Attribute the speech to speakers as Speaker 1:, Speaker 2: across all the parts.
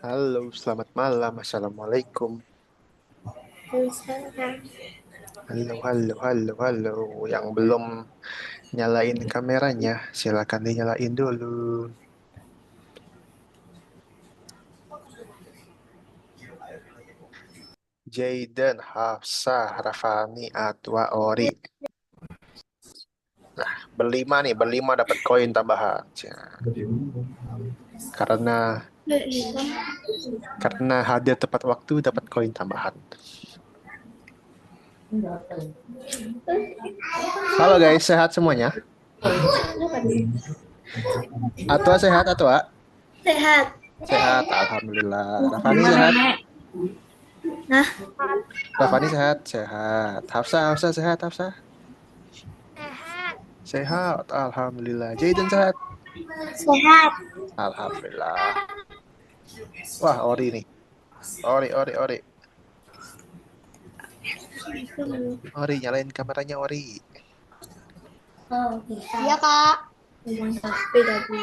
Speaker 1: Halo, selamat malam. Assalamualaikum.
Speaker 2: Misalnya,
Speaker 1: Halo, halo, halo, halo. Yang belum nyalain kameranya, silakan dinyalain dulu. Jaden, Hafsah, Rafani, Atwa, Ori. Nah, berlima dapat koin tambahan. Karena karena hadir tepat waktu dapat koin tambahan. Halo guys, sehat semuanya? Atwa sehat, Atwa?
Speaker 2: sehat.
Speaker 1: Sehat, alhamdulillah. Rafani sehat?
Speaker 2: Nah,
Speaker 1: Rafani sehat? Sehat. Hafsah sehat, Hafsah?
Speaker 2: sehat.
Speaker 1: Sehat, alhamdulillah. Jaden sehat?
Speaker 2: Sehat.
Speaker 1: Alhamdulillah. Wah, Ori nih. Ori. Ori, nyalain kameranya, Ori.
Speaker 2: Iya, Kak. Beda, Bu.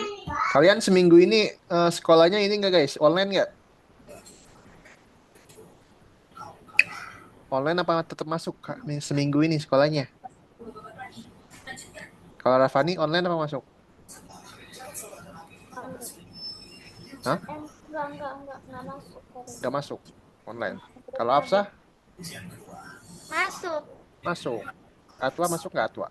Speaker 1: Kalian seminggu ini sekolahnya ini enggak guys? Online nggak? Online apa tetap masuk Kak? Nih, seminggu ini sekolahnya? Kalau Rafani online apa masuk? Hah?
Speaker 2: Enggak masuk.
Speaker 1: Nggak masuk. Online. Kalau Hafsah?
Speaker 2: Masuk.
Speaker 1: Masuk. Atwa masuk nggak Atwa?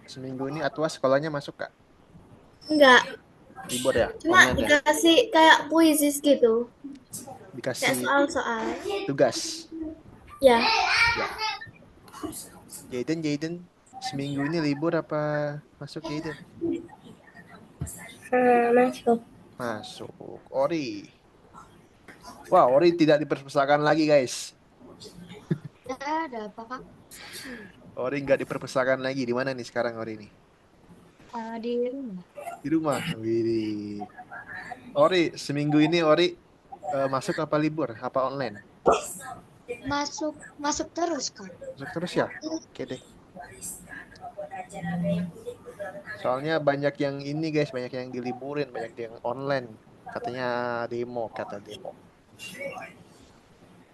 Speaker 1: Seminggu ini Atwa sekolahnya masuk Kak?
Speaker 2: Enggak.
Speaker 1: Libur ya?
Speaker 2: Cuma
Speaker 1: Online ya?
Speaker 2: dikasih kayak kuisis gitu. Kayak
Speaker 1: Dikasih
Speaker 2: soal-soal.
Speaker 1: tugas.
Speaker 2: Ya.
Speaker 1: Ya. Jaden, seminggu ini libur apa masuk Jaden?
Speaker 2: Masuk.
Speaker 1: Masuk. Ori. Wah, Ori tidak diperpustakaan lagi, guys.
Speaker 2: Ya, ada apa, Kak?
Speaker 1: Ori nggak diperpustakaan lagi. Di mana nih sekarang Ori nih?
Speaker 2: Di rumah.
Speaker 1: Di rumah. Widih. Ori, seminggu ini Ori masuk apa libur? Apa online?
Speaker 2: Masuk, masuk terus, Kak.
Speaker 1: Masuk terus ya? Oke deh. Soalnya banyak yang ini, guys. Banyak yang diliburin. Banyak yang online. Katanya kata demo.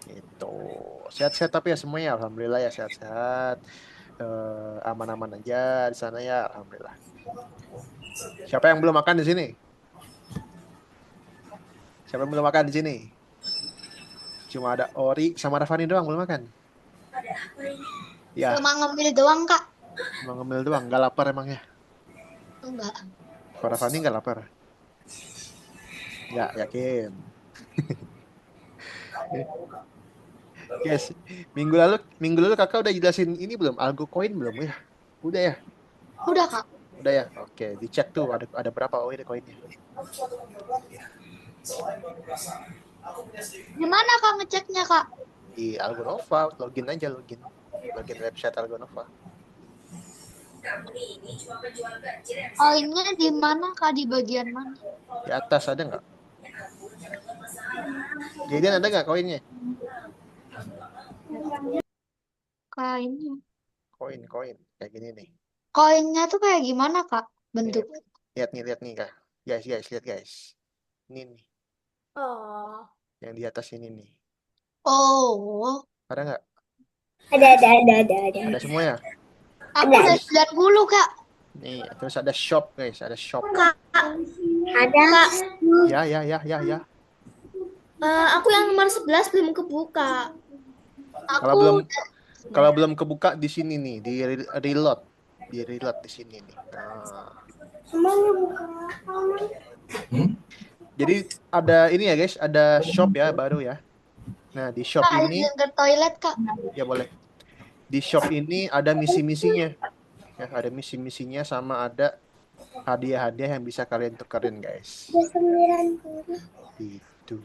Speaker 1: Itu. Sehat-sehat tapi ya semuanya. Alhamdulillah ya sehat-sehat. Aman-aman aja di sana ya. Alhamdulillah. Siapa yang belum makan di sini? Siapa yang belum makan di sini? Cuma ada Ori sama Rafani doang belum makan. Ya,
Speaker 2: Cuma ngambil doang, Kak.
Speaker 1: cuma ngemil doang. Nggak lapar emangnya.
Speaker 2: Enggak.
Speaker 1: Kalau Rafani nggak lapar. Nggak yakin. Yes, minggu lalu kakak udah jelasin ini belum? Algo koin belum ya? Udah ya,
Speaker 2: Udah, Kak.
Speaker 1: udah ya. Oke, dicek tuh ada berapa koinnya.
Speaker 2: Gimana, Kak, ngeceknya, Kak?
Speaker 1: Di Algonova, login aja login website Algonova.
Speaker 2: Koinnya di mana, Kak? Di bagian mana?
Speaker 1: Di atas ada nggak? Jadi ada nggak koinnya?
Speaker 2: Koinnya.
Speaker 1: Koin kayak gini nih.
Speaker 2: Koinnya tuh kayak gimana, Kak?
Speaker 1: Nih,
Speaker 2: Bentuk.
Speaker 1: lihat nih kak. Guys, lihat guys. Ini nih,
Speaker 2: Oh.
Speaker 1: yang di atas ini nih.
Speaker 2: Oh.
Speaker 1: Ada nggak?
Speaker 2: Ada.
Speaker 1: Ada semua ya?
Speaker 2: Aku udah 90, Kak.
Speaker 1: Nih, terus ada shop guys, ada shop.
Speaker 2: Kak, ada. Kak,
Speaker 1: Ya.
Speaker 2: aku yang nomor 11 belum kebuka.
Speaker 1: Kalau
Speaker 2: Aku
Speaker 1: belum
Speaker 2: udah.
Speaker 1: kalau belum kebuka di sini nih, reload, di reload di sini nih. Nah,
Speaker 2: Semuanya buka.
Speaker 1: jadi ada ini ya guys, ada shop ya baru ya. Nah, di shop
Speaker 2: Kak,
Speaker 1: ini
Speaker 2: izin ke toilet, Kak.
Speaker 1: ya boleh. Di shop ini ada misi-misinya. Ya, ada misi-misinya sama ada hadiah-hadiah yang bisa kalian tukerin guys.
Speaker 2: Udah 90.
Speaker 1: Itu.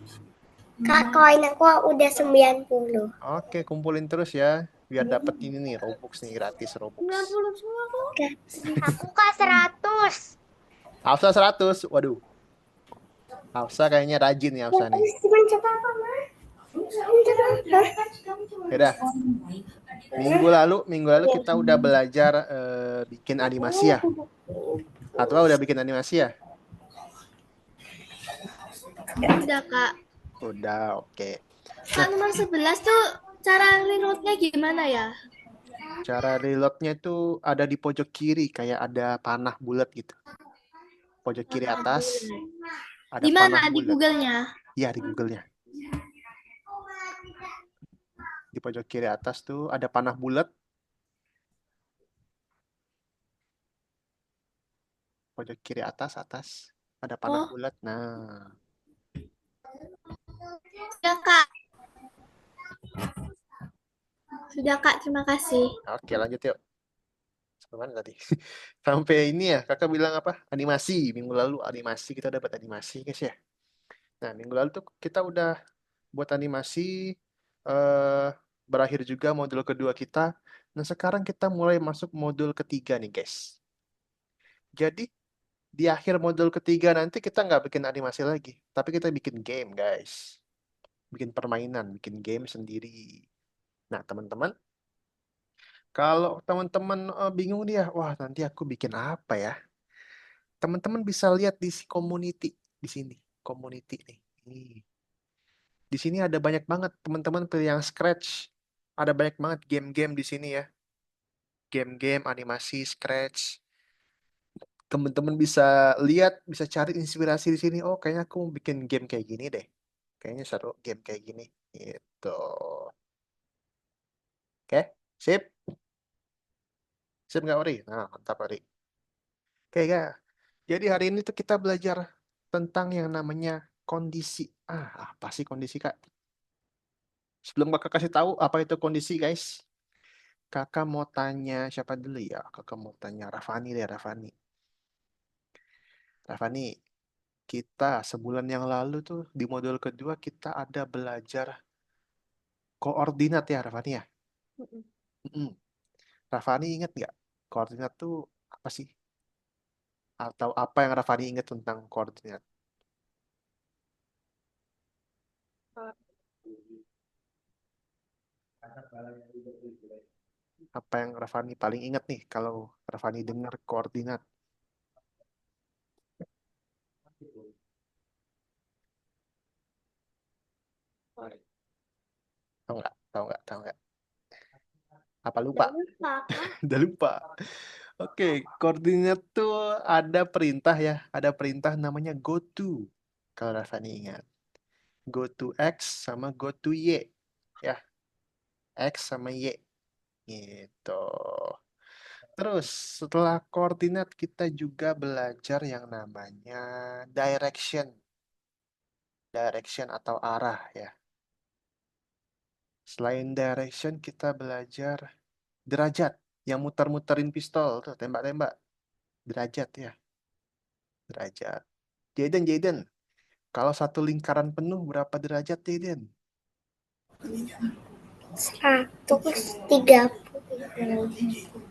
Speaker 2: Kak, koin aku udah 90.
Speaker 1: Oke, kumpulin terus ya biar dapet ini nih Robux nih gratis Robux.
Speaker 2: 90 semua, Kak. Aku, Kak, 100.
Speaker 1: Hafsa 100. Waduh, Hafsa kayaknya rajin nih Hafsa nih.
Speaker 2: Cuman coba apa, Ma?
Speaker 1: Beda. Minggu lalu kita udah belajar bikin animasi ya. Atau udah bikin animasi ya?
Speaker 3: Udah, Kak.
Speaker 1: Udah, oke.
Speaker 3: Kak, nomor 11 tuh cara reloadnya gimana ya?
Speaker 1: Cara reloadnya itu ada di pojok kiri, kayak ada panah bulat gitu. Pojok kiri atas, ada
Speaker 3: Di mana?
Speaker 1: panah
Speaker 3: Di
Speaker 1: bulat.
Speaker 3: Google-nya?
Speaker 1: Iya, di Google-nya. Di pojok kiri atas tuh ada panah bulat. Pojok kiri atas, ada panah
Speaker 3: Oh,
Speaker 1: bulat. Nah,
Speaker 3: ya, Kak. Sudah, Kak. Terima kasih.
Speaker 1: oke lanjut yuk. Sampai mana tadi? Sampai ini ya, kakak bilang apa? Animasi. Minggu lalu animasi, kita dapat animasi, guys ya. Nah, minggu lalu tuh kita udah buat animasi, eh berakhir juga modul kedua kita. Nah, sekarang kita mulai masuk modul ketiga nih, guys. Jadi, di akhir modul ketiga nanti kita nggak bikin animasi lagi, tapi kita bikin game, guys. Bikin permainan, bikin game sendiri. Nah, teman-teman, kalau teman-teman bingung dia, wah nanti aku bikin apa ya? Teman-teman bisa lihat di community di sini, community nih. Nih. Di sini ada banyak banget teman-teman pilih yang Scratch. Ada banyak banget game-game di sini ya. Game-game, animasi, Scratch. Teman-teman bisa lihat, bisa cari inspirasi di sini. Oh, kayaknya aku mau bikin game kayak gini deh. Kayaknya seru game kayak gini. Gitu. Oke, sip. Sip nggak, Ori? Nah, mantap, Ori. Oke, ya. Jadi hari ini tuh kita belajar tentang yang namanya kondisi. Apa sih kondisi, Kak? Sebelum kakak kasih tahu apa itu kondisi, guys. Kakak mau tanya siapa dulu ya? Kakak mau tanya Rafani deh, Rafani. Rafani, kita sebulan yang lalu tuh di modul kedua kita ada belajar koordinat ya, Rafani ya? Mm-mm. Rafani ingat nggak? Koordinat tuh apa sih? Atau apa yang Rafani ingat tentang koordinat? Apa yang Rafani paling ingat nih kalau Rafani dengar koordinat? Tahu nggak? Tahu nggak? Tahu nggak? Apa lupa?
Speaker 3: Udah lupa, Kak.
Speaker 1: Udah lupa. Oke, koordinat tuh ada perintah ya, ada perintah namanya go to. Kalau Rafani ingat, go to X sama go to Y, ya, X sama Y, gitu. Terus setelah koordinat kita juga belajar yang namanya direction, direction atau arah ya. Selain direction kita belajar derajat, yang muter-muterin pistol tuh, tembak-tembak, derajat ya, derajat. Jaden, kalau satu lingkaran penuh berapa derajat, Jaden?
Speaker 2: 130.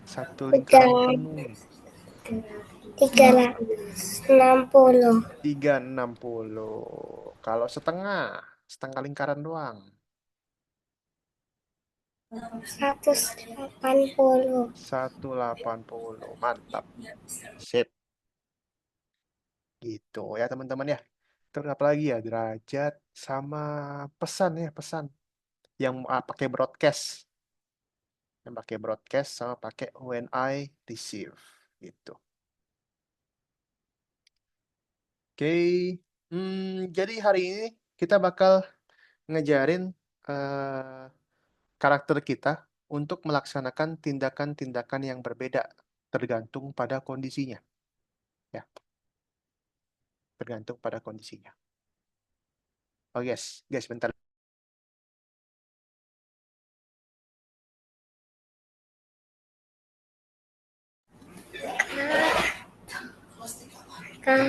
Speaker 1: Satu
Speaker 2: Tiga,
Speaker 1: lingkaran penuh
Speaker 2: 360.
Speaker 1: 360. Kalau setengah, setengah lingkaran doang
Speaker 2: 180.
Speaker 1: 180. Mantap. Sip. Gitu ya teman-teman ya. Terus apa lagi ya? Derajat sama pesan ya, pesan. Yang pakai broadcast. Yang pakai broadcast sama pakai when I receive. Gitu. Oke. Jadi hari ini kita bakal ngejarin eh, karakter kita untuk melaksanakan tindakan-tindakan yang berbeda tergantung pada kondisinya. Ya, tergantung pada kondisinya. Oh yes, guys, bentar.
Speaker 2: Kak,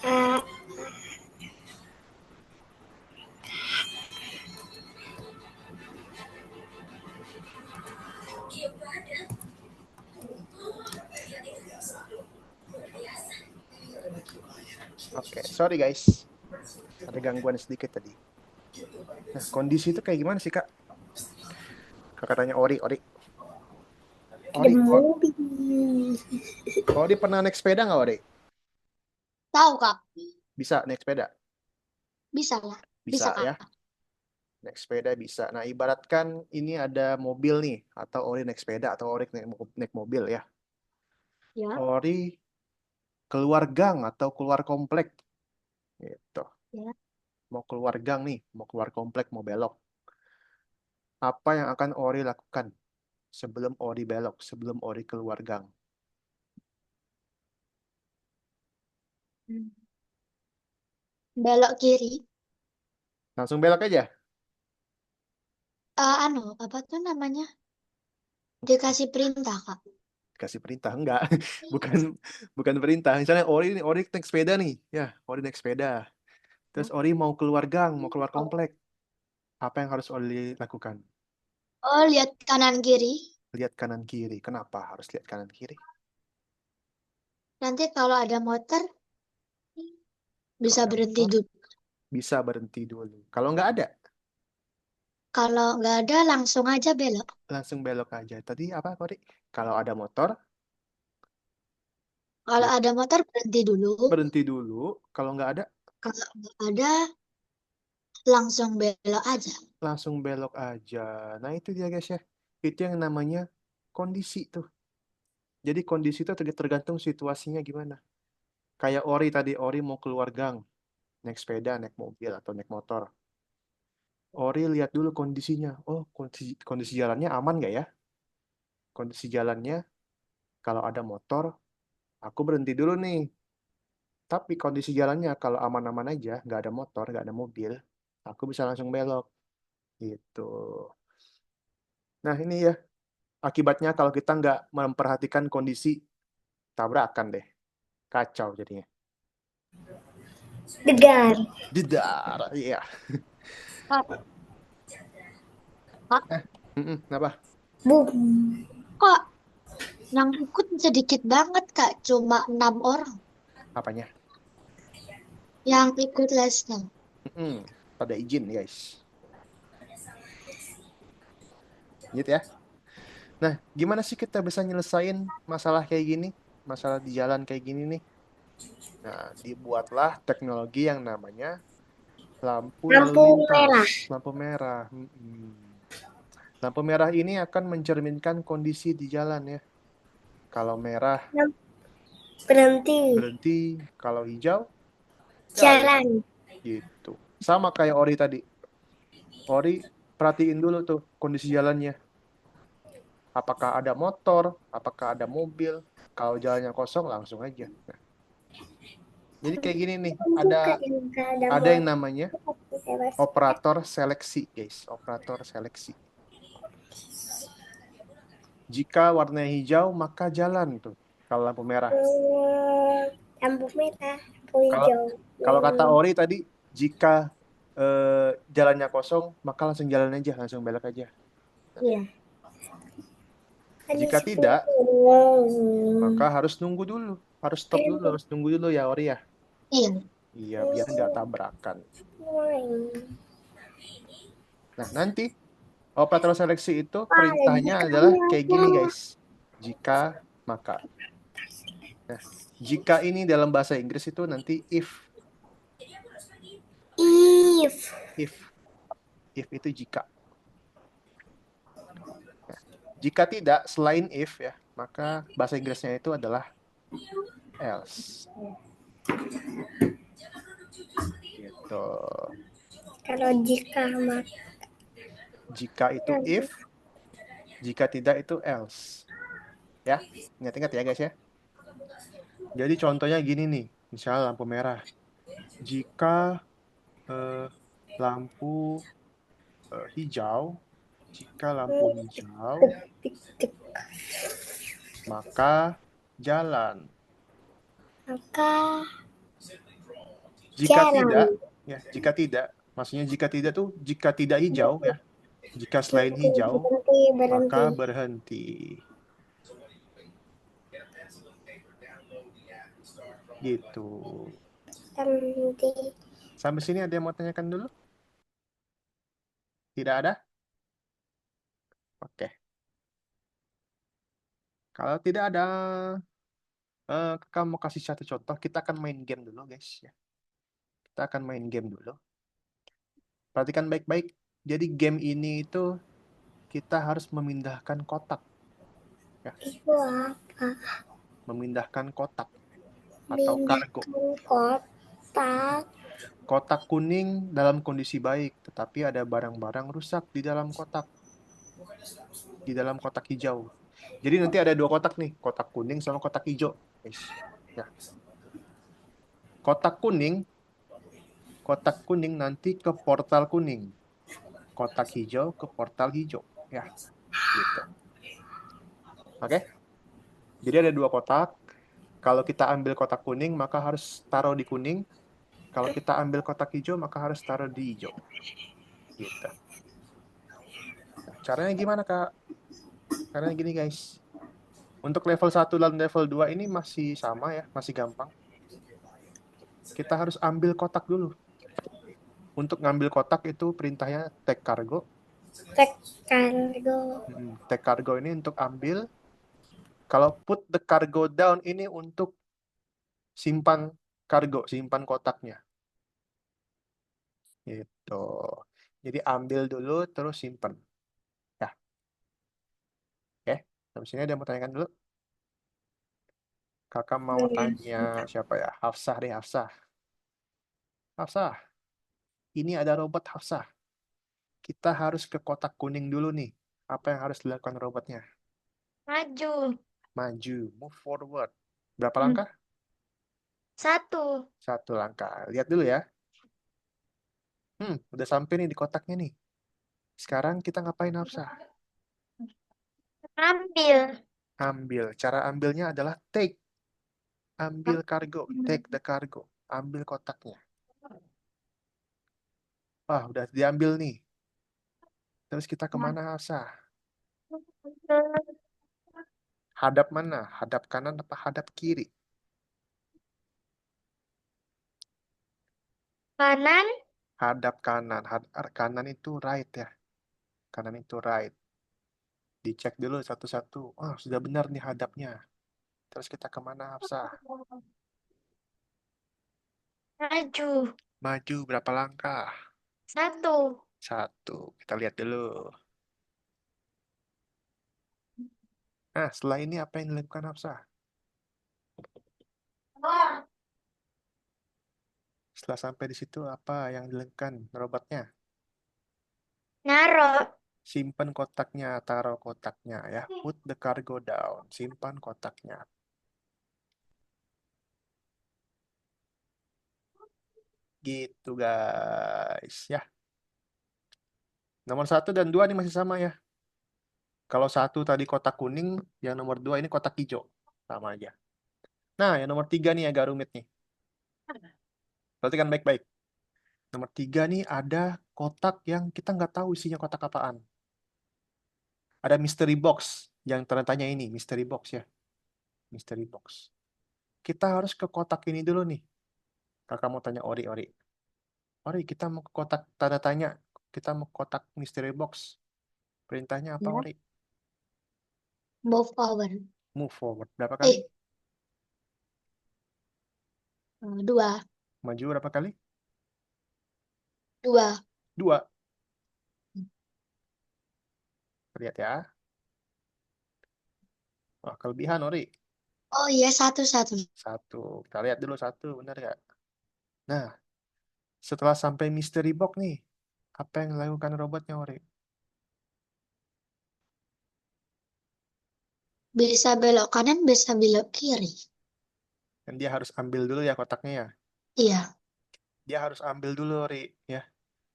Speaker 2: kak.
Speaker 1: Oke, sorry guys, ada gangguan sedikit tadi. Nah, kondisi itu kayak gimana sih, Kak? Kakak tanya Ori, Ori.
Speaker 3: Ada
Speaker 1: Ori,
Speaker 3: mobil.
Speaker 1: Ori pernah naik sepeda nggak, Ori?
Speaker 2: Tahu, Kak?
Speaker 1: Bisa naik sepeda?
Speaker 2: Bisa lah. Bisa,
Speaker 1: Bisa
Speaker 2: Kak.
Speaker 1: ya, naik sepeda bisa. Nah, ibaratkan ini ada mobil nih, atau Ori naik sepeda, atau Ori naik mobil ya.
Speaker 2: Ya.
Speaker 1: Ori keluar gang atau keluar komplek, gitu.
Speaker 2: Ya.
Speaker 1: Mau keluar gang nih, mau keluar komplek, mau belok. Apa yang akan Ori lakukan sebelum Ori belok, sebelum Ori keluar gang?
Speaker 2: Hmm. Belok kiri.
Speaker 1: Langsung belok aja.
Speaker 2: Apa tuh namanya? Dikasih perintah, Kak.
Speaker 1: Kasih perintah enggak? Bukan bukan perintah. Misalnya Ori naik sepeda nih, ya, Ori naik sepeda. Terus Ori mau keluar gang, mau keluar komplek. Apa yang harus Ori lakukan?
Speaker 2: Oh, lihat kanan kiri.
Speaker 1: Lihat kanan kiri. Kenapa harus lihat kanan kiri?
Speaker 2: Nanti kalau ada motor,
Speaker 1: Kalau
Speaker 2: bisa
Speaker 1: ada
Speaker 2: berhenti
Speaker 1: motor,
Speaker 2: dulu.
Speaker 1: bisa berhenti dulu. Kalau nggak ada,
Speaker 2: Kalau nggak ada, langsung aja belok.
Speaker 1: langsung belok aja. Tadi apa, Ori? Kalau ada motor,
Speaker 2: Kalau
Speaker 1: lihat
Speaker 2: ada motor, berhenti dulu.
Speaker 1: berhenti dulu. Kalau nggak ada,
Speaker 2: Kalau nggak ada, langsung belok aja.
Speaker 1: langsung belok aja. Nah, itu dia guys ya. Itu yang namanya kondisi tuh. Jadi kondisi itu tergantung situasinya gimana. Kayak Ori tadi, Ori mau keluar gang, naik sepeda, naik mobil, atau naik motor. Ori lihat dulu kondisinya. Oh, kondisi jalannya aman nggak ya? Kondisi jalannya, kalau ada motor, aku berhenti dulu nih. Tapi kondisi jalannya, kalau aman-aman aja, nggak ada motor, nggak ada mobil, aku bisa langsung belok. Gitu. Nah, ini ya, akibatnya kalau kita nggak memperhatikan kondisi, tabrakan deh. Kacau jadinya.
Speaker 3: Degar.
Speaker 1: Jedar, iya.
Speaker 2: Kak, Kak,
Speaker 1: Kenapa?
Speaker 3: Boom.
Speaker 2: kok yang ikut sedikit banget, Kak? Cuma 6 orang
Speaker 1: Apanya?
Speaker 2: yang ikut lesnya.
Speaker 1: Mm-mm. Pada izin, guys. Gitu ya. Nah, gimana sih kita bisa nyelesain masalah kayak gini? Masalah di jalan kayak gini nih. Nah, dibuatlah teknologi yang namanya lampu lalu
Speaker 3: Lampu
Speaker 1: lintas,
Speaker 3: merah.
Speaker 1: lampu merah. Lampu merah ini akan mencerminkan kondisi di jalan ya. Kalau merah
Speaker 3: Berhenti.
Speaker 1: berhenti, kalau hijau jalan
Speaker 3: Jalan.
Speaker 1: gitu. Sama kayak Ori tadi. Ori perhatiin dulu tuh kondisi jalannya. Apakah ada motor, apakah ada mobil. Kalau jalannya kosong langsung aja. Nah, jadi kayak gini nih, ada
Speaker 3: Bukan yang nggak ada
Speaker 1: ada yang
Speaker 3: motor.
Speaker 1: namanya operator seleksi, guys. Operator seleksi. Jika warna hijau, maka jalan tuh. Kalau lampu merah.
Speaker 3: Lampu merah, lampu
Speaker 1: Kalau
Speaker 3: hijau.
Speaker 1: kalau kata Ori tadi, jika jalannya kosong, maka langsung jalan aja, langsung belok aja.
Speaker 3: Iya. Ada
Speaker 1: Jika tidak,
Speaker 3: sepuluh.
Speaker 1: maka harus nunggu dulu, harus stop dulu, harus nunggu dulu ya Ori ya.
Speaker 2: Iya.
Speaker 1: Iya, biar nggak tabrakan. Nah, nanti operator seleksi itu
Speaker 3: Ada
Speaker 1: perintahnya adalah kayak gini,
Speaker 3: jikanya.
Speaker 1: guys. Jika, maka. Nah, jika ini dalam bahasa Inggris itu nanti if.
Speaker 3: If.
Speaker 1: If. If itu jika. Nah, jika tidak, selain if ya, maka bahasa Inggrisnya itu adalah else. Gitu.
Speaker 3: Kalau jika
Speaker 1: Jika itu if, jika tidak itu else. Ya, ingat-ingat ya guys ya. Jadi contohnya gini nih, misalnya lampu merah. Jika eh, lampu hijau, jika lampu hijau,
Speaker 3: tik tik
Speaker 1: maka jalan.
Speaker 3: maka
Speaker 1: Jika tidak,
Speaker 3: jalan
Speaker 1: ya, jika tidak, maksudnya jika tidak tuh jika tidak hijau ya. Jika selain
Speaker 3: berhenti
Speaker 1: hijau,
Speaker 3: berhenti
Speaker 1: maka
Speaker 3: berhenti
Speaker 1: berhenti. Gitu.
Speaker 3: berhenti.
Speaker 1: Sampai sini ada yang mau tanyakan dulu? Tidak ada? Oke. Kalau tidak ada, kakak mau kasih satu contoh. Kita akan main game dulu, guys. Ya. Kita akan main game dulu. Perhatikan baik-baik. Jadi game ini itu kita harus memindahkan kotak. Ya.
Speaker 3: Itu apa?
Speaker 1: Memindahkan kotak atau kargo.
Speaker 3: Pindahkan kotak.
Speaker 1: Kotak kuning dalam kondisi baik, tetapi ada barang-barang rusak di dalam kotak. Di dalam kotak hijau. Jadi nanti ada dua kotak nih, kotak kuning sama kotak hijau, guys. Ya. Kotak kuning nanti ke portal kuning. Kotak hijau ke portal hijau. Ya, gitu. Oke? Jadi ada dua kotak. Kalau kita ambil kotak kuning, maka harus taruh di kuning. Kalau kita ambil kotak hijau, maka harus taruh di hijau. Gitu. Nah, caranya gimana, Kak? Caranya gini, guys. Untuk level 1 dan level 2 ini masih sama ya, masih gampang. Kita harus ambil kotak dulu. Untuk ngambil kotak itu perintahnya take cargo.
Speaker 3: Tek kargo.
Speaker 1: Take cargo ini untuk ambil. Kalau put the cargo down ini untuk simpan kargo, simpan kotaknya. Gitu. Jadi ambil dulu terus simpan. Ya, oke. Habis ini ada yang mau tanyakan dulu. Kakak mau tanya siapa ya? Hafsah deh, Hafsah. Hafsah, ini ada robot Hafsah. Kita harus ke kotak kuning dulu nih. Apa yang harus dilakukan robotnya?
Speaker 2: Maju.
Speaker 1: Maju, move forward. Berapa
Speaker 2: Hmm.
Speaker 1: langkah?
Speaker 2: 1.
Speaker 1: Satu langkah. Lihat dulu ya. Udah sampai nih di kotaknya nih. Sekarang kita ngapain, Hafsah?
Speaker 2: Ambil.
Speaker 1: Ambil. Cara ambilnya adalah take. Ambil kargo. Take the cargo. Ambil kotaknya. Wah, udah diambil nih. Terus kita kemana, Hafsah? Hadap mana? Hadap kanan apa hadap kiri?
Speaker 2: Kanan.
Speaker 1: Hadap kanan. Kanan itu right ya. Kanan itu right. Dicek dulu satu-satu. Oh, sudah benar nih hadapnya. Terus kita kemana, Hafsah?
Speaker 2: Maju.
Speaker 1: Maju berapa langkah?
Speaker 2: 1.
Speaker 1: Satu. Kita lihat dulu. Nah, setelah ini apa yang dilakukan Hafsah? Setelah sampai di situ, apa yang dilakukan robotnya?
Speaker 2: Naro.
Speaker 1: Simpan kotaknya, taruh kotaknya ya. Put the cargo down. Simpan kotaknya. Gitu guys ya. Nomor 1 dan 2 ini masih sama ya. Kalau 1 tadi kotak kuning, yang nomor 2 ini kotak hijau. Sama aja. Nah, yang nomor 3 nih agak rumit nih. Perhatikan baik-baik. Nomor 3 nih ada kotak yang kita nggak tahu isinya kotak apaan. Ada mystery box yang tanda tanya ini, mystery box ya. Mystery box. Kita harus ke kotak ini dulu nih. Kakak mau tanya Ori, Ori. Ori, kita mau ke kotak tanda tanya. Kita mau ke kotak mystery box. Perintahnya apa,
Speaker 2: Ya.
Speaker 1: Ori?
Speaker 2: Move forward.
Speaker 1: Move forward. Berapa kali?
Speaker 2: 2.
Speaker 1: Maju berapa kali?
Speaker 2: 2.
Speaker 1: 2. Lihat ya. Wah, kelebihan, Ori.
Speaker 2: Oh iya, 1. 1.
Speaker 1: 1. Kita lihat dulu 1, benar nggak? Nah, setelah sampai mystery box nih, apa yang dilakukan robotnya, Ori?
Speaker 2: Bisa belok kanan, bisa belok kiri.
Speaker 1: Dan dia harus ambil dulu ya kotaknya ya.
Speaker 2: Iya.
Speaker 1: Dia harus ambil dulu, Ori. Ya,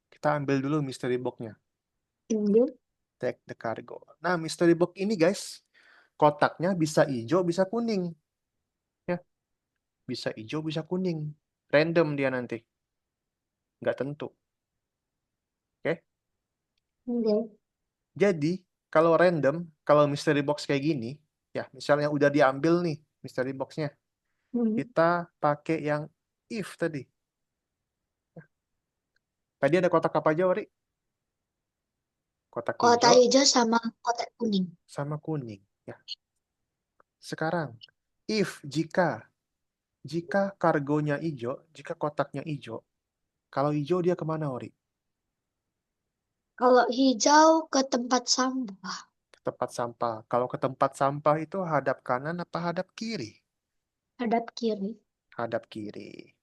Speaker 1: kita ambil dulu mystery box-nya.
Speaker 2: Ambil.
Speaker 1: Take the cargo. Nah, mystery box ini guys, kotaknya bisa hijau, bisa kuning. Ya, bisa hijau, bisa kuning. Random dia nanti. Nggak tentu. Oke?
Speaker 2: Ambil.
Speaker 1: Jadi, kalau random, kalau mystery box kayak gini, ya, misalnya udah diambil nih mystery box-nya, kita pakai yang if tadi. Tadi ada kotak apa aja, Wari? Kotak
Speaker 2: Kotak
Speaker 1: hijau
Speaker 2: hijau sama kotak kuning.
Speaker 1: sama kuning. Ya. Sekarang, jika kargonya hijau, jika kotaknya hijau, kalau hijau dia kemana, Ori?
Speaker 2: Kalau hijau ke tempat sampah.
Speaker 1: Ke tempat sampah. Kalau ke tempat sampah itu hadap kanan apa hadap kiri?
Speaker 2: Hadap kiri.
Speaker 1: Hadap kiri.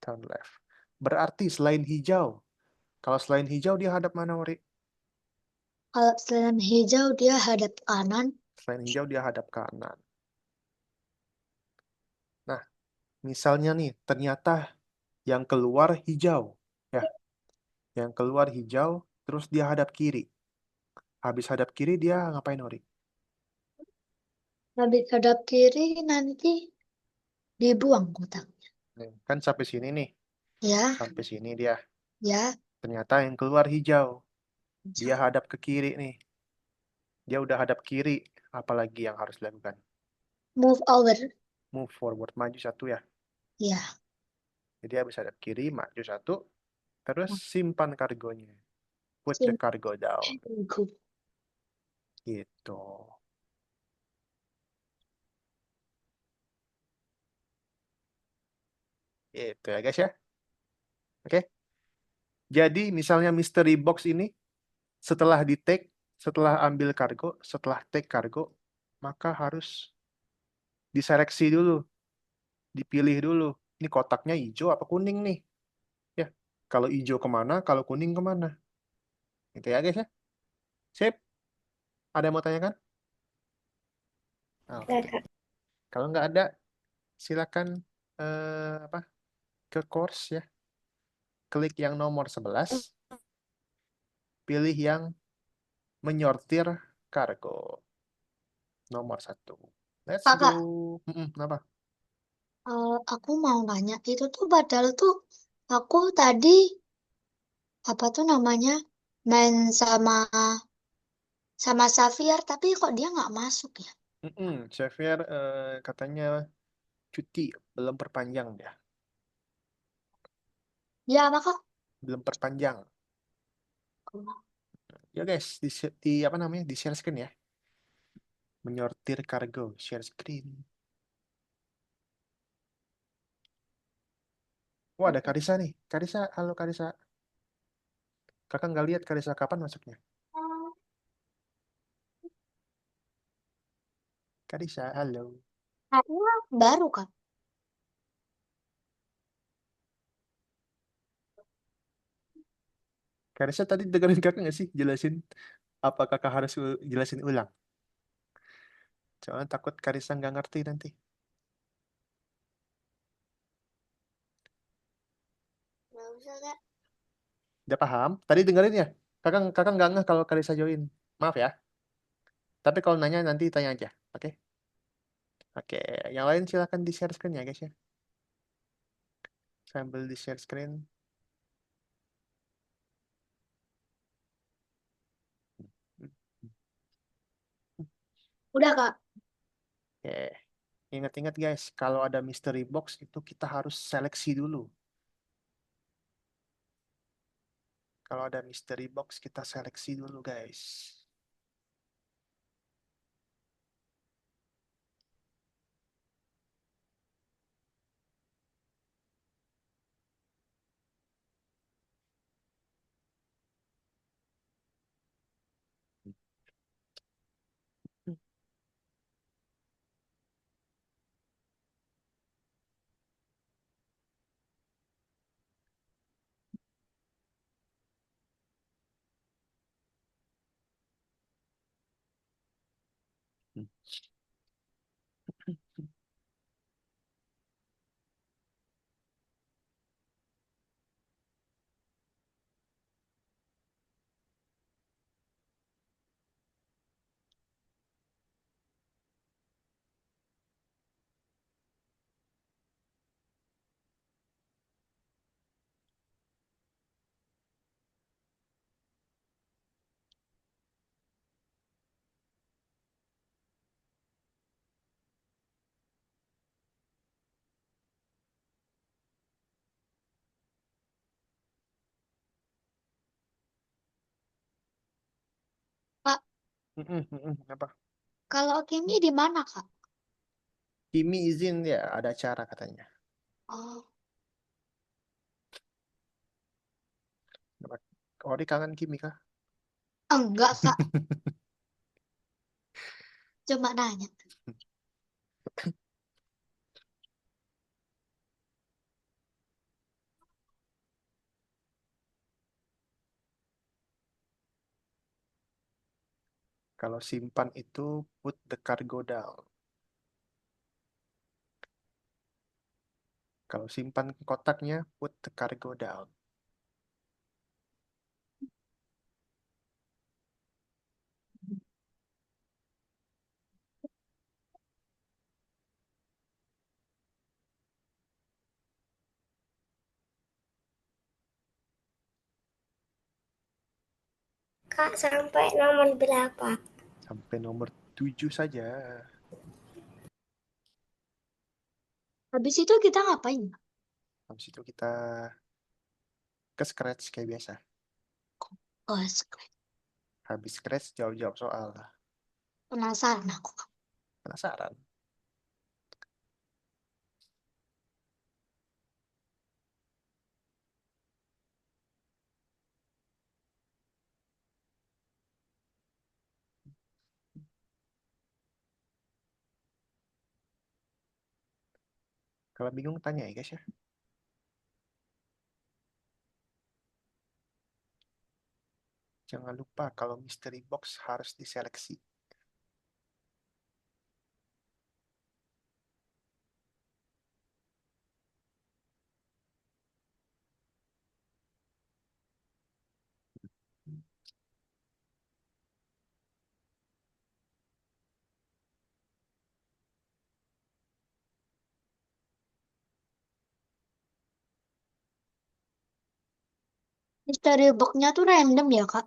Speaker 1: Turn left. Berarti selain hijau. Kalau selain hijau dia hadap mana, Ori?
Speaker 2: Kalau selain hijau dia hadap kanan.
Speaker 1: Selain hijau dia hadap kanan. Nah, misalnya nih, ternyata yang keluar hijau. Ya, yang keluar hijau, terus dia hadap kiri. Habis hadap kiri dia ngapain, Ori?
Speaker 2: Habis hadap kiri nanti dibuang kotak.
Speaker 1: Nih, kan sampai sini nih.
Speaker 2: Ya,
Speaker 1: Sampai sini dia.
Speaker 2: ya.
Speaker 1: Ternyata yang keluar hijau. Dia
Speaker 2: Hijau.
Speaker 1: hadap ke kiri nih. Dia udah hadap kiri. Apalagi yang harus dilakukan?
Speaker 2: Move over.
Speaker 1: Move forward, maju satu ya.
Speaker 2: Ya.
Speaker 1: Jadi habis hadap kiri, maju satu. Terus simpan kargonya. Put the
Speaker 2: Simple.
Speaker 1: cargo down. Gitu. Itu ya guys ya. Oke. Jadi misalnya mystery box ini setelah di take, setelah ambil kargo, setelah take kargo, maka harus diseleksi dulu, dipilih dulu. Ini kotaknya hijau apa kuning nih? Ya. Kalau hijau kemana, kalau kuning kemana? Gitu ya guys ya. Sip. Ada yang mau tanyakan?
Speaker 3: Ya,
Speaker 1: Oke.
Speaker 3: Kak.
Speaker 1: Kalau nggak ada, silakan apa ke course ya. Klik yang nomor 11, pilih yang menyortir kargo. Nomor satu. Let's go.
Speaker 2: Kakak,
Speaker 1: Kenapa?
Speaker 2: aku mau nanya itu tuh padahal tuh aku tadi apa tuh namanya main sama sama Xavier tapi kok dia nggak masuk ya?
Speaker 1: Xavier katanya cuti, belum perpanjang dia.
Speaker 2: Dia apa kak?
Speaker 1: Belum perpanjang. Ya guys, di apa namanya? Di share screen ya. Menyortir kargo, share screen. Wah, ada Karisa nih. Karisa, halo Karisa. Kakak nggak lihat Karisa kapan masuknya. Karisa, halo.
Speaker 2: Kayaknya baru kak.
Speaker 1: Karisa tadi dengerin kakak nggak sih jelasin apa kakak harus jelasin ulang? Soalnya takut Karisa nggak ngerti nanti.
Speaker 2: Nggak usah kak.
Speaker 1: Udah paham? Tadi dengerin ya? Kakak kakak nggak ngeh kalau Karisa join. Maaf ya. Tapi kalau nanya nanti tanya aja. Oke? Oke. Yang lain silahkan di share screen ya guys ya. Sambil di share screen.
Speaker 2: Udah kak.
Speaker 1: Oke. Ingat-ingat guys, kalau ada mystery box itu kita harus seleksi dulu. Kalau ada mystery box kita seleksi dulu guys. Apa?
Speaker 2: Kalau Kimi di mana, Kak?
Speaker 1: Kimi izin ya, ada acara katanya.
Speaker 2: Oh,
Speaker 1: Apa? Ori kangen Kimi kah?
Speaker 2: enggak, Kak. Cuma nanya.
Speaker 1: Kalau simpan itu put the cargo down. Kalau simpan kotaknya put the cargo down.
Speaker 3: Kak, sampai nomor berapa?
Speaker 1: Sampai nomor 7 saja.
Speaker 2: Habis itu kita ngapain?
Speaker 1: Habis itu kita ke scratch kayak biasa.
Speaker 2: Oh, scratch.
Speaker 1: Habis scratch jawab-jawab soal.
Speaker 2: Penasaran aku, Kak.
Speaker 1: Penasaran? Kalau bingung tanya ya guys ya. Jangan lupa kalau mystery box harus diseleksi.
Speaker 2: Misteri box-nya tuh random ya, Kak?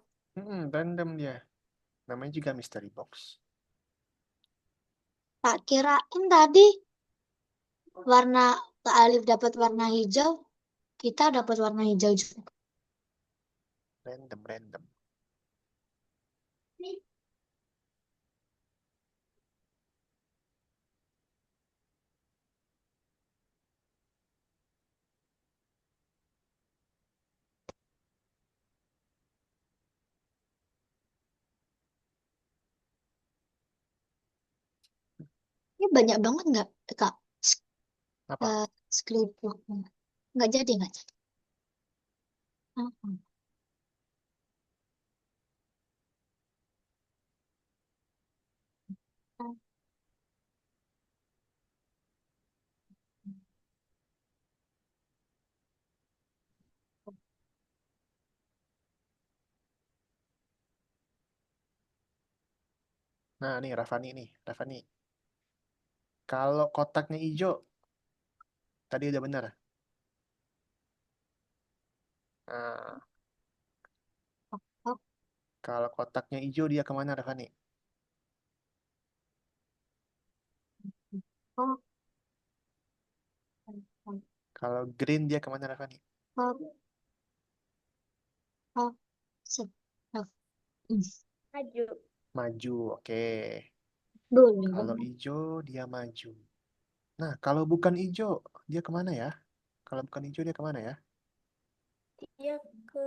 Speaker 1: Random dia. Namanya juga mystery box.
Speaker 2: Tak kirain tadi warna Kak Alif dapat warna hijau, kita dapat warna hijau juga.
Speaker 1: Random, random.
Speaker 2: Ini banyak banget nggak, Kak?
Speaker 1: Apa?
Speaker 2: Script box-nya. Nggak jadi, nggak jadi. Hmm.
Speaker 1: Nah, nih Rafani nih. Rafani. Kalau kotaknya hijau, tadi udah benar. Nah,
Speaker 2: Oh,
Speaker 1: kalau kotaknya hijau dia kemana Rafani?
Speaker 2: oh, oh,
Speaker 1: Kalau green dia kemana Rafani?
Speaker 2: oh, oh, sip. Oh, hmm.
Speaker 3: Maju.
Speaker 1: Maju, oke.
Speaker 2: Boleh,
Speaker 1: Kalau
Speaker 2: boleh.
Speaker 1: hijau dia maju. Nah, kalau bukan hijau dia kemana ya? Kalau bukan hijau dia kemana ya?
Speaker 3: Dia ke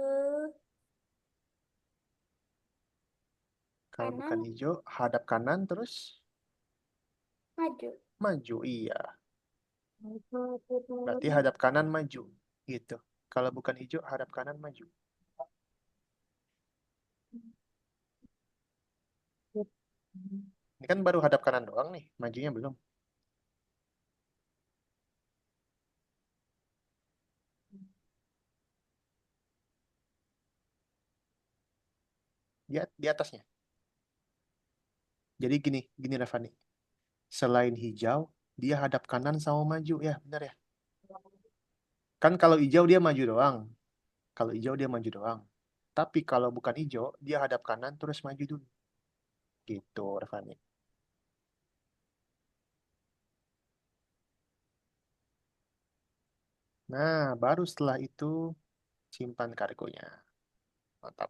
Speaker 1: Kalau bukan
Speaker 3: kanan,
Speaker 1: hijau, hadap kanan terus
Speaker 3: maju.
Speaker 1: maju. Iya, berarti hadap kanan maju. Gitu. Kalau bukan hijau, hadap kanan maju. Ini kan baru hadap kanan doang nih, majunya belum. Di atasnya. Jadi gini, gini Rafani. Selain hijau, dia hadap kanan sama maju ya, benar ya? Kan kalau hijau dia maju doang. Kalau hijau dia maju doang. Tapi kalau bukan hijau, dia hadap kanan terus maju dulu. Gitu, Rafani. Nah, baru setelah itu simpan kargonya. Mantap.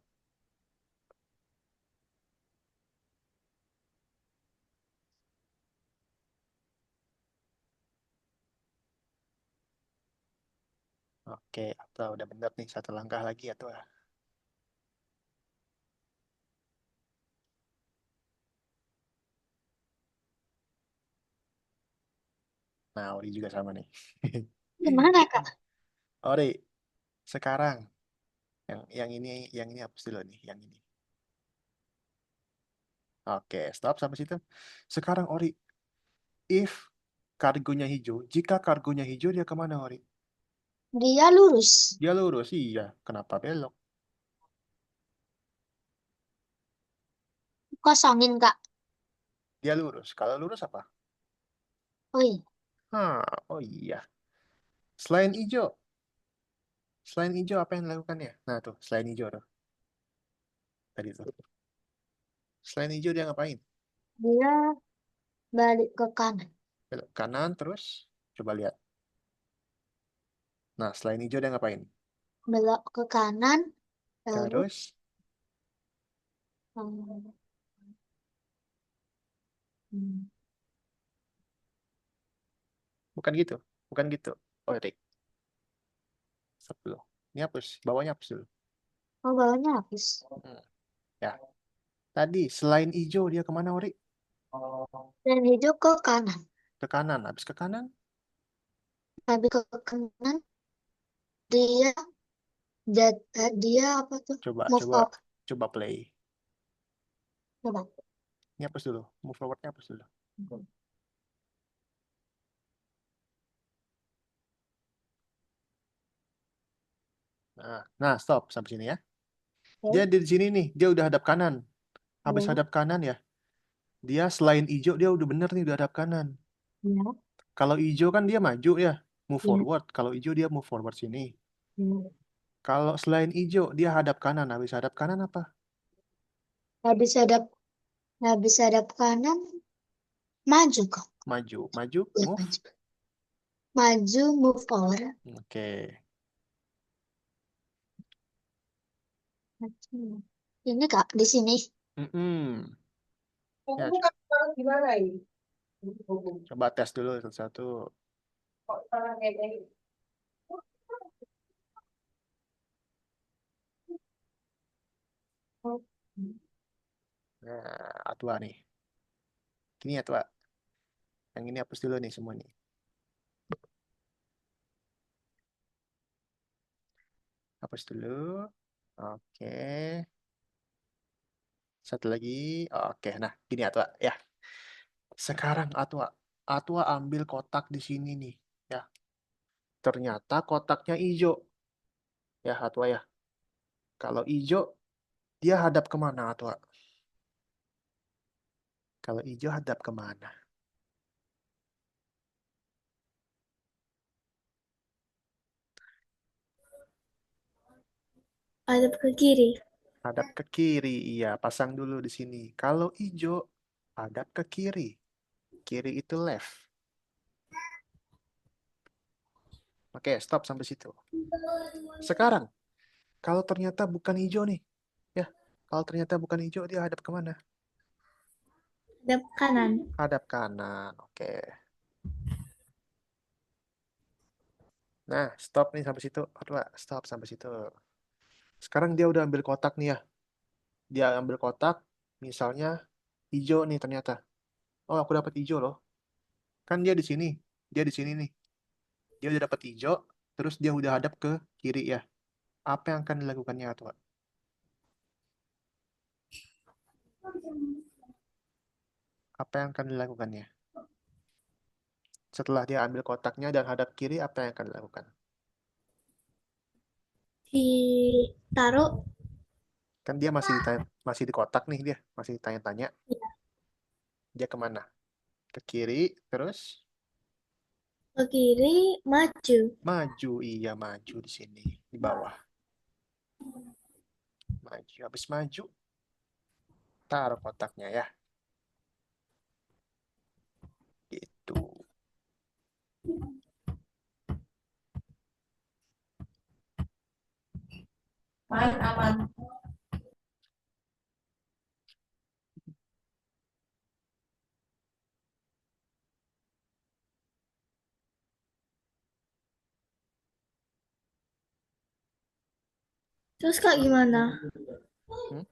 Speaker 1: Oke, atau udah bener nih, satu langkah lagi atau nah, Ori juga sama nih.
Speaker 2: Gimana, Kak?
Speaker 1: Ori, sekarang yang ini hapus dulu nih, yang ini. Oke, stop sampai situ. Sekarang Ori, if kargonya hijau, jika kargonya hijau dia kemana Ori?
Speaker 2: Dia lurus.
Speaker 1: Dia lurus, iya. Kenapa belok?
Speaker 2: Kosongin, Kak.
Speaker 1: Dia lurus. Kalau lurus apa?
Speaker 2: Oh iya.
Speaker 1: Oh iya. Selain hijau, selain hijau apa yang dilakukannya? Nah tuh, selain hijau tuh, tadi tuh. Selain hijau dia ngapain?
Speaker 2: Dia balik ke kanan.
Speaker 1: Belok kanan terus, coba lihat. Nah, selain hijau dia ngapain?
Speaker 2: Belok ke kanan, lalu
Speaker 1: Terus,
Speaker 2: hmm, hmm.
Speaker 1: bukan gitu. Bukan gitu. Oh, Rik. Stop dulu. Ini hapus. Bawahnya hapus dulu.
Speaker 2: Oh, bawahnya habis.
Speaker 1: Hmm. Ya. Tadi, selain hijau dia kemana, Ori?
Speaker 2: Dan hijau ke kanan.
Speaker 1: Ke kanan. Habis ke kanan,
Speaker 2: Habis ke kanan, dia dia apa tuh?
Speaker 1: coba,
Speaker 2: Move
Speaker 1: coba,
Speaker 2: out.
Speaker 1: coba play.
Speaker 2: Coba.
Speaker 1: Ini hapus dulu. Move forwardnya hapus dulu. Nah, stop sampai sini ya. Dia
Speaker 2: Oke.
Speaker 1: di sini nih, dia udah hadap kanan. Habis
Speaker 2: Ya.
Speaker 1: hadap kanan ya, dia selain hijau dia udah bener nih udah hadap kanan.
Speaker 2: Ya.
Speaker 1: Kalau hijau kan dia maju ya, move
Speaker 2: Ya.
Speaker 1: forward. Kalau hijau dia move forward sini.
Speaker 2: Ya.
Speaker 1: Kalau selain hijau dia hadap kanan. Habis hadap kanan apa?
Speaker 2: Habis hadap habis hadap kanan, maju kok.
Speaker 1: Maju, maju,
Speaker 2: Ya,
Speaker 1: move.
Speaker 2: maju. Maju, move forward.
Speaker 1: Oke.
Speaker 2: Maju. Ini Kak, di sini.
Speaker 1: Mm-mm. Ya, coba tes dulu satu-satu. Nah, Atwa nih. Ini Atwa. Yang ini hapus dulu nih semua nih. Hapus dulu. Oke. Satu lagi. Oke, nah gini Atwa. Ya, sekarang Atwa. Atwa ambil kotak di sini nih. Ya, ternyata kotaknya hijau. Ya, Atwa ya. Kalau hijau, dia hadap kemana Atwa? Kalau hijau hadap kemana?
Speaker 3: Hadap ke kiri.
Speaker 1: Hadap ke kiri. Iya, pasang dulu di sini. Kalau hijau, hadap ke kiri. Kiri itu left. Oke, stop sampai situ. Sekarang, kalau ternyata bukan hijau nih. Ya, kalau ternyata bukan hijau, dia hadap kemana?
Speaker 3: Hadap kanan.
Speaker 1: Hadap kanan. Oke. Nah, stop nih sampai situ. Atwa, stop sampai situ. Sekarang dia udah ambil kotak nih ya. Dia ambil kotak, misalnya hijau nih ternyata. Oh, aku dapat hijau loh. Kan dia di sini. Dia di sini nih. Dia udah dapat hijau, terus dia udah hadap ke kiri ya. Apa yang akan dilakukannya, Atwa? Apa yang akan dilakukannya? Setelah dia ambil kotaknya dan hadap kiri, apa yang akan dilakukan?
Speaker 3: Ditaruh.
Speaker 1: Kan dia masih di kotak nih dia, masih tanya-tanya. Dia kemana? Ke kiri, terus
Speaker 3: Ke kiri, maju.
Speaker 1: maju. Iya, maju di sini, di bawah. Maju. Habis maju, taruh kotaknya ya. Gitu.
Speaker 3: Main aman. Terus Kak gimana?
Speaker 1: Hmm?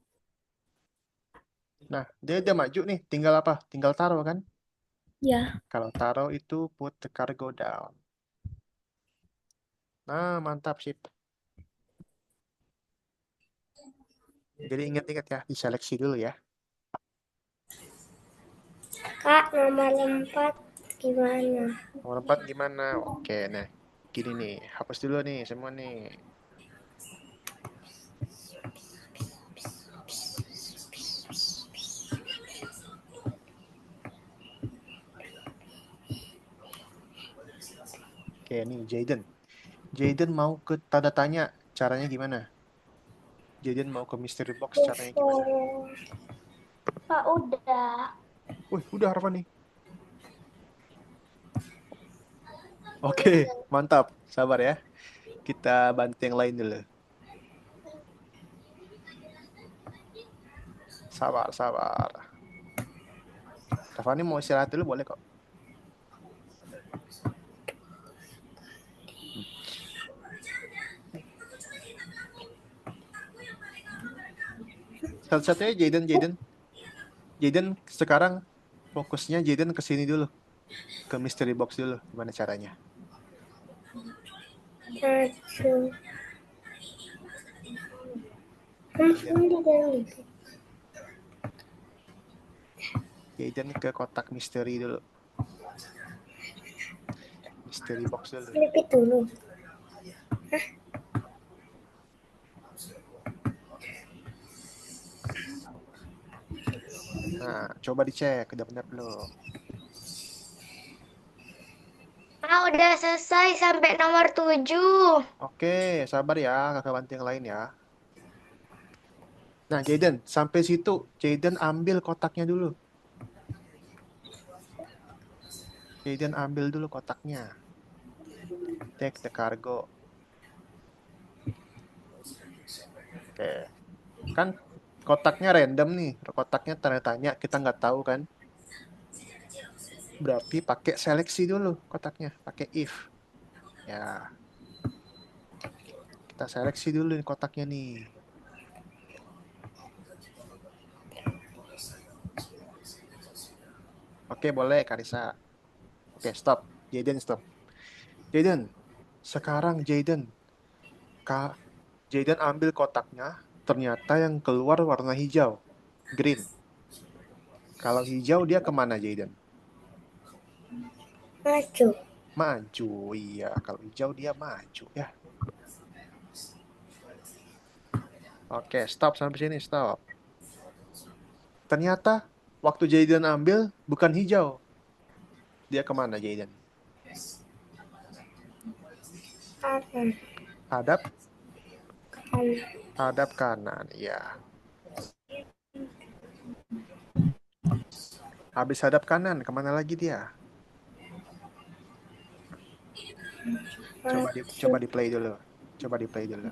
Speaker 1: Nah, dia udah maju nih. Tinggal apa? Tinggal taruh kan?
Speaker 3: Ya.
Speaker 1: Kalau taruh itu put the cargo down. Nah, mantap sip. Jadi ingat-ingat ya, diseleksi dulu ya.
Speaker 3: Kak, nomor 4 gimana?
Speaker 1: Nomor 4 gimana? Oke, nah. Gini nih, hapus dulu nih semua nih. Oke, nih Jaden. Jaden mau ke tanda tanya. Caranya gimana? Jaden mau ke mystery box, caranya gimana?
Speaker 3: Kak udah.
Speaker 1: Wih, udah harapan nih. Oke, mantap. Sabar ya. Kita bantu yang lain dulu. Sabar, sabar. Rafani mau istirahat dulu boleh kok. Hmm. Satu-satunya Jaden, Jaden. Jaden sekarang fokusnya Jaden ke sini dulu. Ke mystery box dulu. Gimana caranya?
Speaker 3: Satu.
Speaker 1: Ya,
Speaker 3: Sendiri.
Speaker 1: Jaden ke kotak misteri dulu. Mystery box dulu.
Speaker 3: Selipit dulu.
Speaker 1: Nah, coba dicek. Udah benar belum?
Speaker 3: Ah, udah selesai sampai nomor 7.
Speaker 1: Oke, sabar ya. Kakak bantu yang lain ya. Nah, Jaden, sampai situ. Jaden ambil kotaknya dulu. Jaden ambil dulu kotaknya. Take the cargo. Oke. Kan kotaknya random nih. Kotaknya tanda tanya. Kita nggak tahu kan. Berarti pakai seleksi dulu kotaknya. Pakai if. Ya, kita seleksi dulu nih kotaknya nih. Oke, boleh Karisa. Oke, stop. Jaden, stop. Jaden, sekarang Jaden. Kak, Jaden ambil kotaknya. Ternyata yang keluar warna hijau. Green. Kalau hijau dia kemana Jaden?
Speaker 3: Maju.
Speaker 1: Maju, iya. Kalau hijau dia maju ya. Oke, stop sampai sini, stop. Ternyata waktu Jaden ambil bukan hijau. Dia kemana Jaden?
Speaker 3: Kanan.
Speaker 1: Hadap,
Speaker 3: Kanan.
Speaker 1: hadap kanan, ya. Habis hadap kanan, kemana lagi dia? Coba
Speaker 3: Maju.
Speaker 1: di play dulu. Coba di play dulu.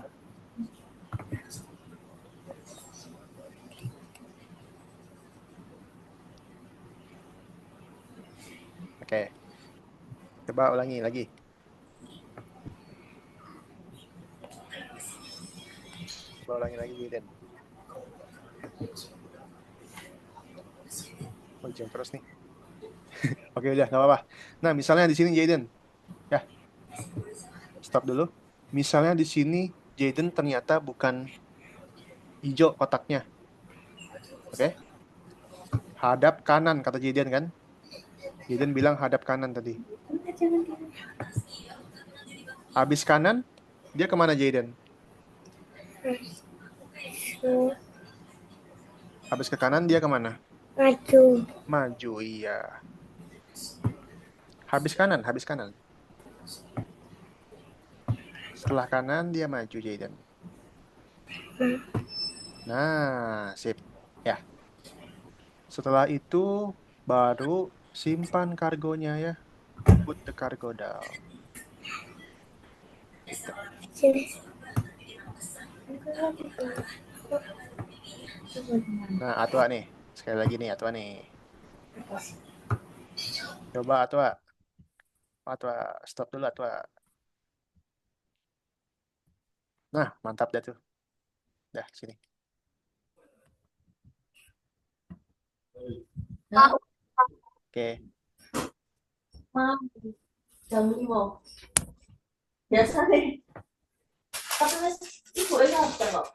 Speaker 1: Oke, coba ulangi lagi. Coba ulangi lagi Jaden. Oh, jam terus nih. Oke, udah, nggak apa-apa. Nah, misalnya di sini Jaden. Ya, stop dulu. Misalnya di sini Jaden ternyata bukan hijau kotaknya. Oke, hadap kanan kata Jaden kan? Jaden bilang hadap kanan tadi. Habis kanan, dia kemana Jaden?
Speaker 3: Maju.
Speaker 1: Habis ke kanan, dia kemana?
Speaker 3: Maju.
Speaker 1: Maju, iya. Habis kanan, habis kanan. Setelah kanan, dia maju Jaden. Nah, sip. Ya, setelah itu baru simpan kargonya ya. Put the cargo down. Gitu.
Speaker 3: Sini.
Speaker 1: Nah, Atwa nih. Sekali lagi nih, Atwa nih. Coba Atwa. Atwa, stop dulu Atwa. Nah, mantap dah tuh. Dah, sini.
Speaker 2: Tahu.
Speaker 1: Oke.
Speaker 4: Jam 5. Biasa deh. Tapi ibu ini apa kok?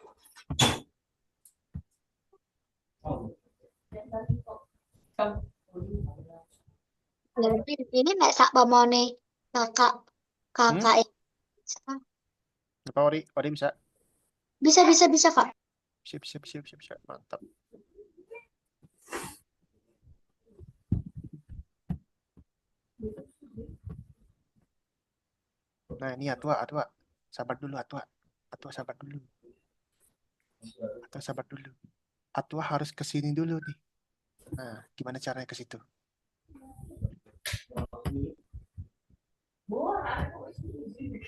Speaker 2: Jadi ini nek sak pamone kakak kakak ini.
Speaker 1: Apa Ori? Ori bisa?
Speaker 2: Bisa Kak.
Speaker 1: Bisa. Mantap. Nah, ini Atwa. Sabar dulu, Atwa. Sabar dulu. Atwa harus ke sini dulu nih. Nah, gimana caranya ke situ?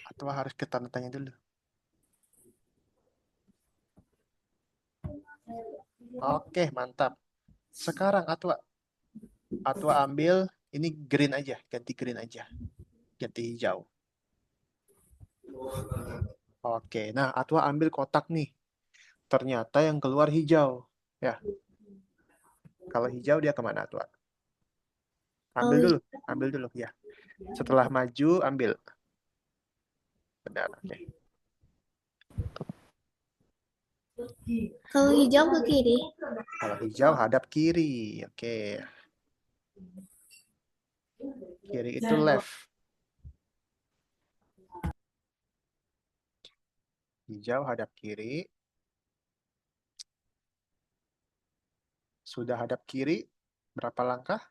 Speaker 1: Atwa harus ke tanda-tanya dulu. Oke, mantap. Sekarang Atwa ambil ini green aja, ganti green aja. Ganti hijau. Oke, nah Atwa ambil kotak nih. Ternyata yang keluar hijau. Ya. Kalau hijau dia kemana Atwa? Ambil dulu ya. Setelah maju ambil. Benar, oke.
Speaker 3: Kalau hijau ke kiri.
Speaker 1: Kalau hijau hadap kiri. Oke. Kiri itu left. Hijau hadap kiri. Sudah hadap kiri. Berapa langkah?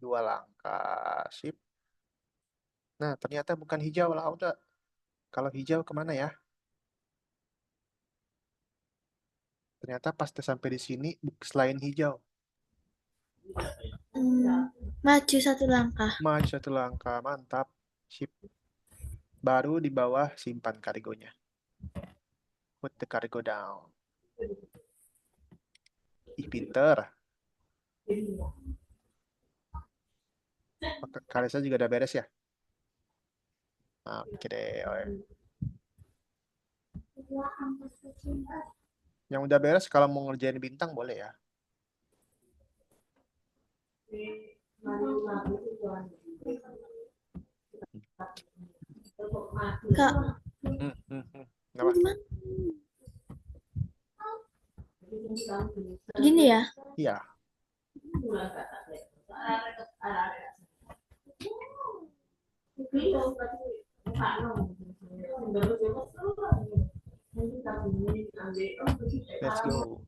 Speaker 1: Dua langkah. Sip. Nah, ternyata bukan hijau lah, udah. Kalau hijau kemana ya? Ternyata pas sampai di sini, selain hijau.
Speaker 3: Maju satu langkah.
Speaker 1: Maju satu langkah, mantap. Sip. Baru di bawah simpan kargonya. Put the cargo down. Ih, pinter. Kalesa juga udah beres ya? Oke deh. Yang udah beres kalau mau ngerjain bintang boleh ya.
Speaker 3: Kak,
Speaker 1: Kenapa?
Speaker 3: gini ya.
Speaker 1: Iya. Let's go.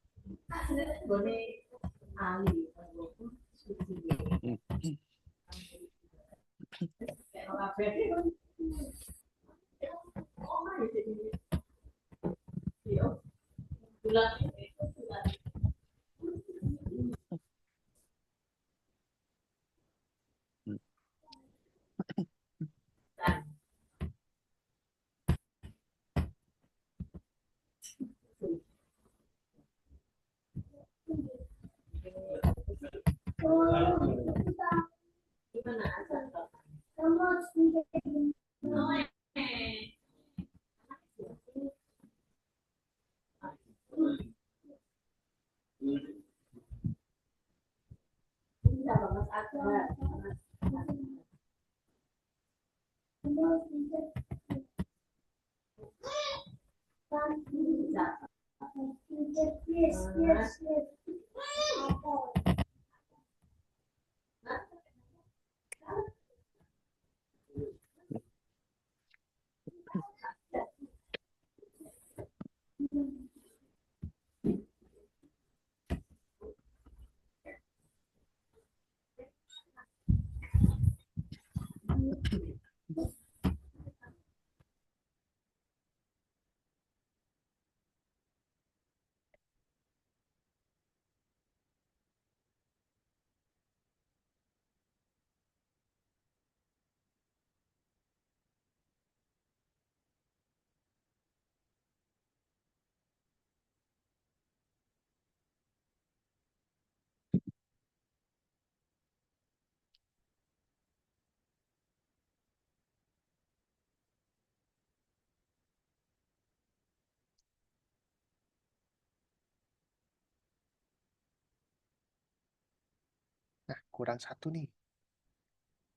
Speaker 1: Kurang satu nih.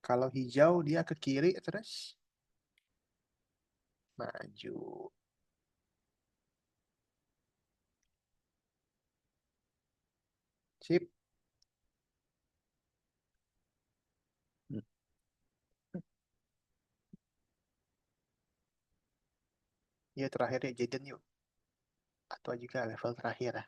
Speaker 1: Kalau hijau dia ke kiri terus maju. Sip. Hmm. Ya terakhir ya Jaden yuk. Atau juga level terakhir ya.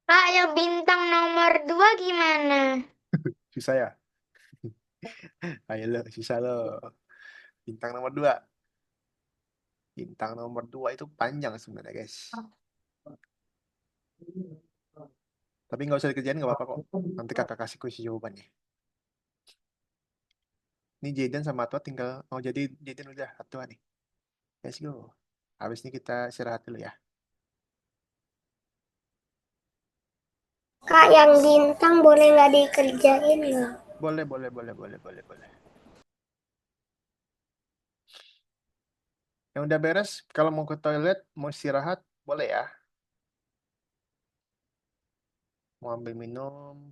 Speaker 2: Kak, yang bintang nomor 2 gimana?
Speaker 1: Susah ya? Ayo lo, susah lo. Bintang nomor 2. Bintang nomor 2 itu panjang sebenarnya guys. Tapi nggak usah dikerjain nggak apa-apa kok. Nanti kakak kasih kunci jawabannya. Ini Jaden sama Atwa tinggal. Oh jadi Jaden udah Atwa nih. Let's go. Habis ini kita istirahat dulu ya.
Speaker 3: Kak, yang bintang boleh nggak dikerjain nggak?
Speaker 1: Boleh, boleh, boleh, boleh, boleh, boleh. Yang udah beres, kalau mau ke toilet, mau istirahat, boleh ya. Mau ambil minum,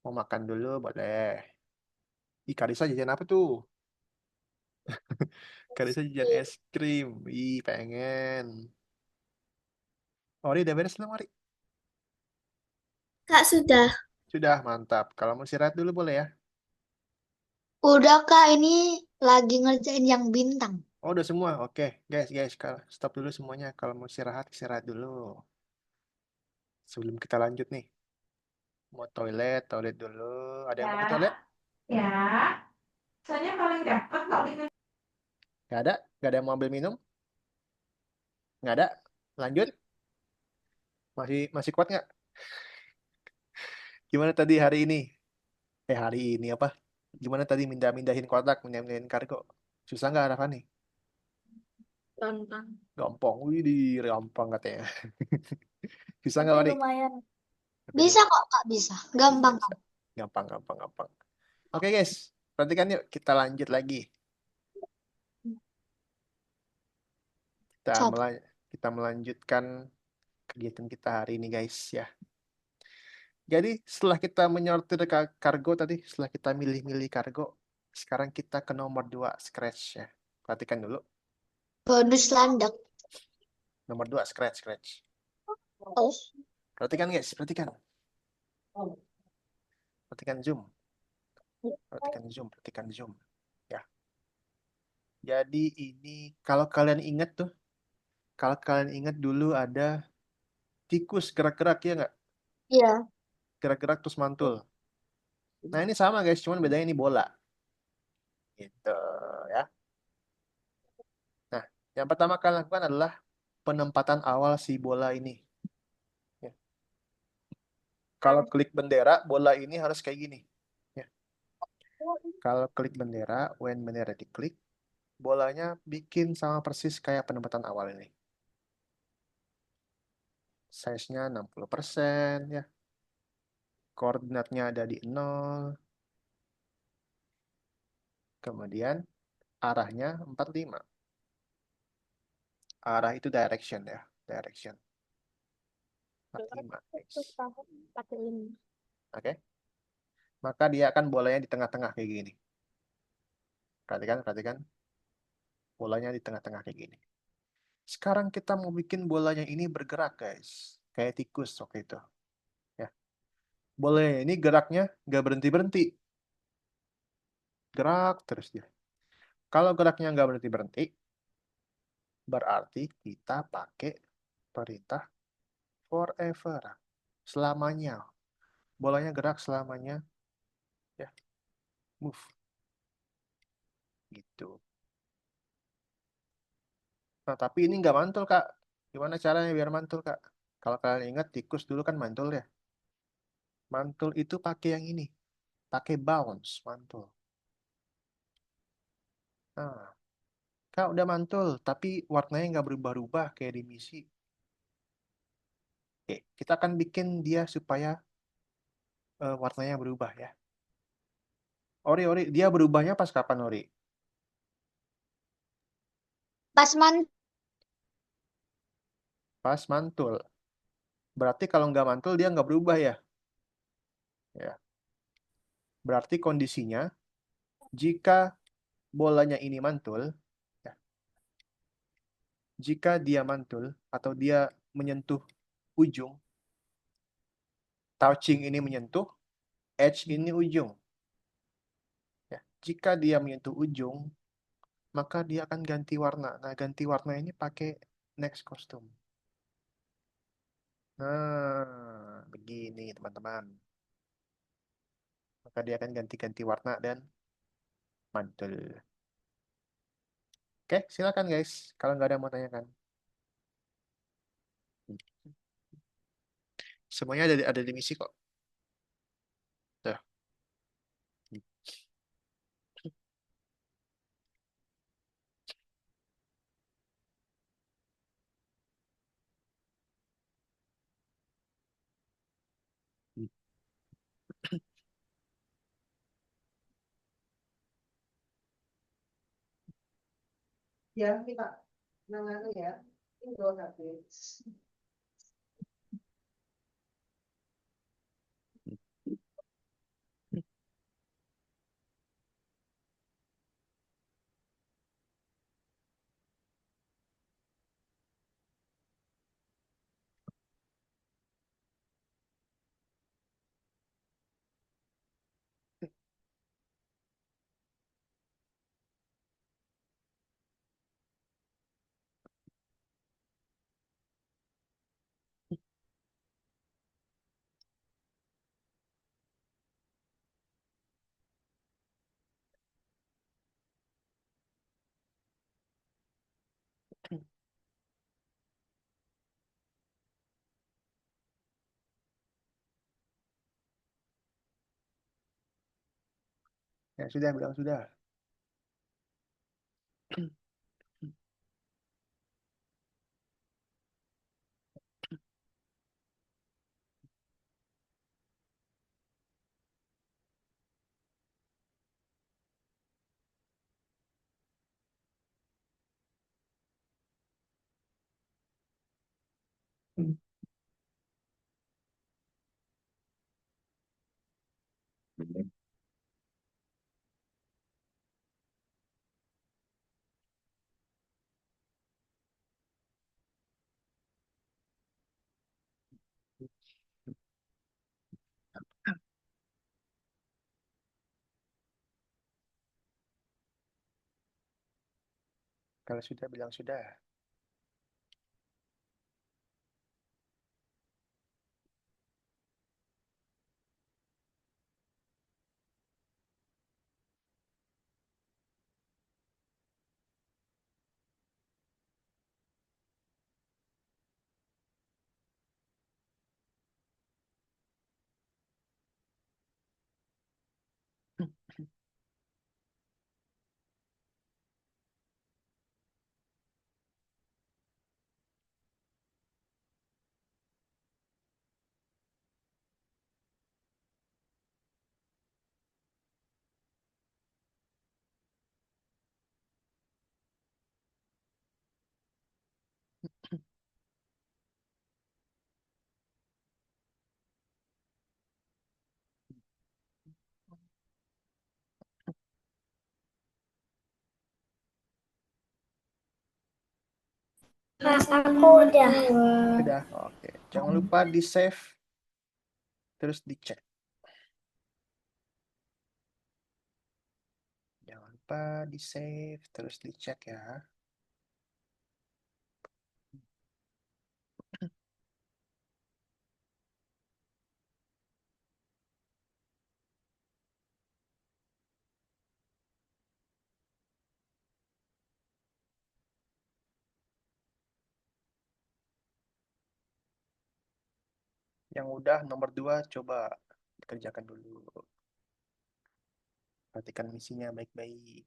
Speaker 1: mau makan dulu, boleh. Ih, Karisa jajan apa tuh? Karisa jajan es krim. Ih, pengen. Ori udah beres belum, Ori?
Speaker 3: Kak, sudah.
Speaker 1: Sudah, mantap. Kalau mau istirahat dulu boleh ya.
Speaker 2: Udah Kak, ini lagi ngerjain yang bintang.
Speaker 1: Oh, udah semua. Oke, guys, guys, stop dulu semuanya. Kalau mau istirahat, istirahat dulu. Sebelum kita lanjut nih. Mau toilet, toilet dulu. Ada yang mau ke toilet?
Speaker 4: Ya, ya. Soalnya paling dapat kalau ini.
Speaker 1: Nggak ada? Nggak ada yang mau ambil minum? Nggak ada? Lanjut? Masih masih kuat nggak? Gimana tadi hari ini? Hari ini apa? Gimana tadi mindahin kotak, mindahin kargo? Susah nggak Rafa nih?
Speaker 3: Gampang.
Speaker 1: Gampang, wih di gampang katanya. Susah
Speaker 3: Tapi
Speaker 1: nggak Wari?
Speaker 3: lumayan.
Speaker 1: Tapi
Speaker 2: Bisa
Speaker 1: lumayan.
Speaker 2: kok Kak, bisa.
Speaker 1: Bisa,
Speaker 2: Gampang
Speaker 1: bisa.
Speaker 2: kok.
Speaker 1: Gampang, gampang, gampang. Oke guys, perhatikan yuk. Kita lanjut lagi. Kita
Speaker 2: Coba.
Speaker 1: mela- kita melanjutkan kegiatan kita hari ini guys ya. Jadi setelah kita menyortir kargo tadi, setelah kita milih-milih kargo, sekarang kita ke nomor 2 scratch ya. Perhatikan dulu.
Speaker 2: Bonus landak.
Speaker 1: Nomor 2 scratch, scratch.
Speaker 2: Oh.
Speaker 1: Perhatikan guys, perhatikan. Perhatikan zoom. Perhatikan zoom, perhatikan zoom. Ya. Jadi ini kalau kalian ingat tuh, kalau kalian ingat dulu ada tikus gerak-gerak ya nggak?
Speaker 2: Iya.
Speaker 1: Gerak-gerak terus mantul. Nah ini sama guys, cuman bedanya ini bola. Gitu ya. Nah, yang pertama kalian lakukan adalah penempatan awal si bola ini. Ya. Kalau klik bendera, bola ini harus kayak gini. Ya. Kalau klik bendera, when bendera diklik, bolanya bikin sama persis kayak penempatan awal ini. Size-nya 60% ya. Koordinatnya ada di 0. Kemudian arahnya 45. Arah itu direction ya. Direction. 45. Guys. Oke. Maka dia akan bolanya di tengah-tengah kayak gini. Perhatikan, perhatikan. Bolanya di tengah-tengah kayak gini. Sekarang kita mau bikin bolanya ini bergerak, guys. Kayak tikus waktu itu. Ya. Bolanya ini geraknya nggak berhenti-berhenti. Gerak terus dia. Kalau geraknya nggak berhenti-berhenti, berarti kita pakai perintah forever. Selamanya. Bolanya gerak selamanya. Ya. Move. gitu. Nah, tapi ini nggak mantul, Kak. Gimana caranya biar mantul, Kak? Kalau kalian ingat tikus dulu kan mantul ya. Mantul itu pakai yang ini, pakai bounce mantul. Nah, Kak udah mantul, tapi warnanya nggak berubah-ubah kayak di misi. Oke, kita akan bikin dia supaya warnanya berubah ya. Ori, dia berubahnya pas kapan, Ori?
Speaker 2: Pas man
Speaker 1: Pas mantul. Berarti kalau nggak mantul dia nggak berubah ya. Ya. Berarti kondisinya jika bolanya ini mantul, ya, jika dia mantul atau dia menyentuh ujung, touching ini menyentuh, edge ini ujung. Ya. Jika dia menyentuh ujung, maka dia akan ganti warna. Nah, ganti warna ini pakai next costume. Nah, begini teman-teman. Maka dia akan ganti-ganti warna dan mantul. Oke, silakan guys. Kalau nggak ada yang mau tanyakan. Semuanya ada di misi kok. Tuh. Ya, kita nangani ya. Ini dua habis. Ya sudah, bilang sudah. Kalau sudah, bilang sudah.
Speaker 3: Aku udah.
Speaker 1: Sudah, oke. Jangan lupa di save, terus dicek. Jangan lupa di save, terus dicek ya. Yang udah nomor 2 coba dikerjakan dulu. Perhatikan misinya baik-baik.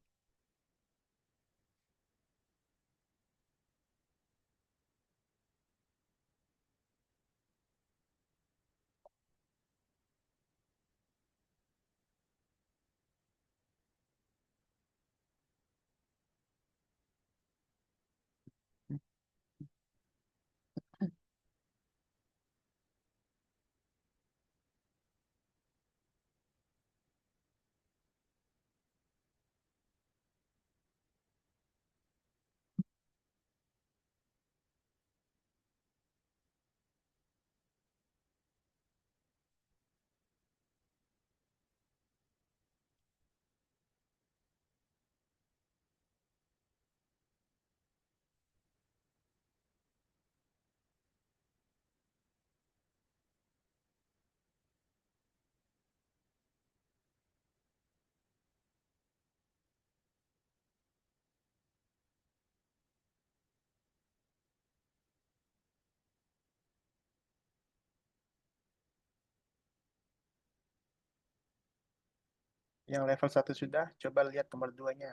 Speaker 1: Yang level 1 sudah, coba lihat nomor 2-nya.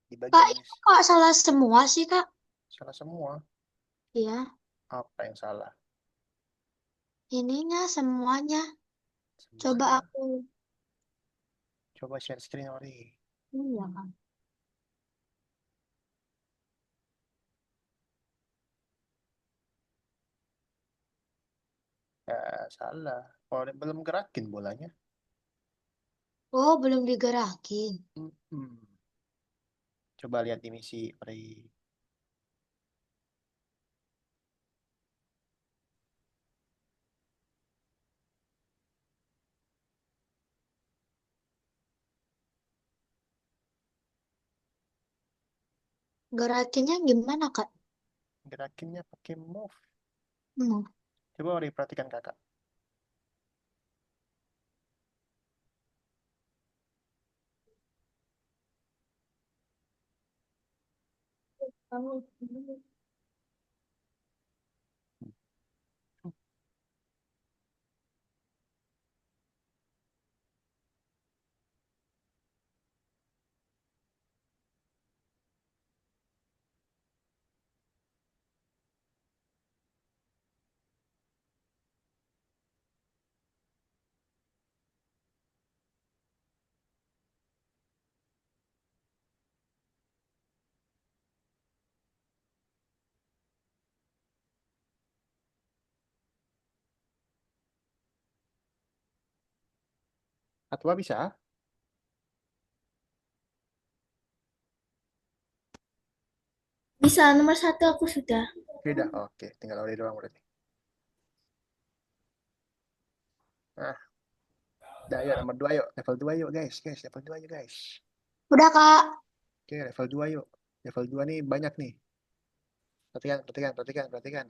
Speaker 1: Di
Speaker 2: Kak,
Speaker 1: bagian
Speaker 2: itu
Speaker 1: misi.
Speaker 2: kok salah semua sih, Kak?
Speaker 1: Salah semua.
Speaker 2: Iya,
Speaker 1: Apa yang salah?
Speaker 2: ininya semuanya. Coba
Speaker 1: Semuanya.
Speaker 2: aku.
Speaker 1: Coba share screen, Ori.
Speaker 2: Iya, Kak.
Speaker 1: Ya, salah. Oh, belum gerakin bolanya.
Speaker 2: Oh, belum digerakin.
Speaker 1: Hmm. Coba lihat di misi, Ori.
Speaker 2: Gerakinnya gimana, Kak?
Speaker 1: Gerakinnya pakai move.
Speaker 2: Hmm.
Speaker 1: Coba Ori perhatikan kakak. Atwa bisa?
Speaker 3: Bisa, nomor satu aku sudah.
Speaker 1: Sudah. Oke, tinggal Ori doang berarti. Nah, udah yuk nomor 2 yuk. Level 2 yuk guys. Guys, level 2 yuk guys.
Speaker 2: Udah, Kak.
Speaker 1: Oke, level 2 yuk. Level 2 nih banyak nih. Perhatikan, perhatikan, perhatikan, perhatikan.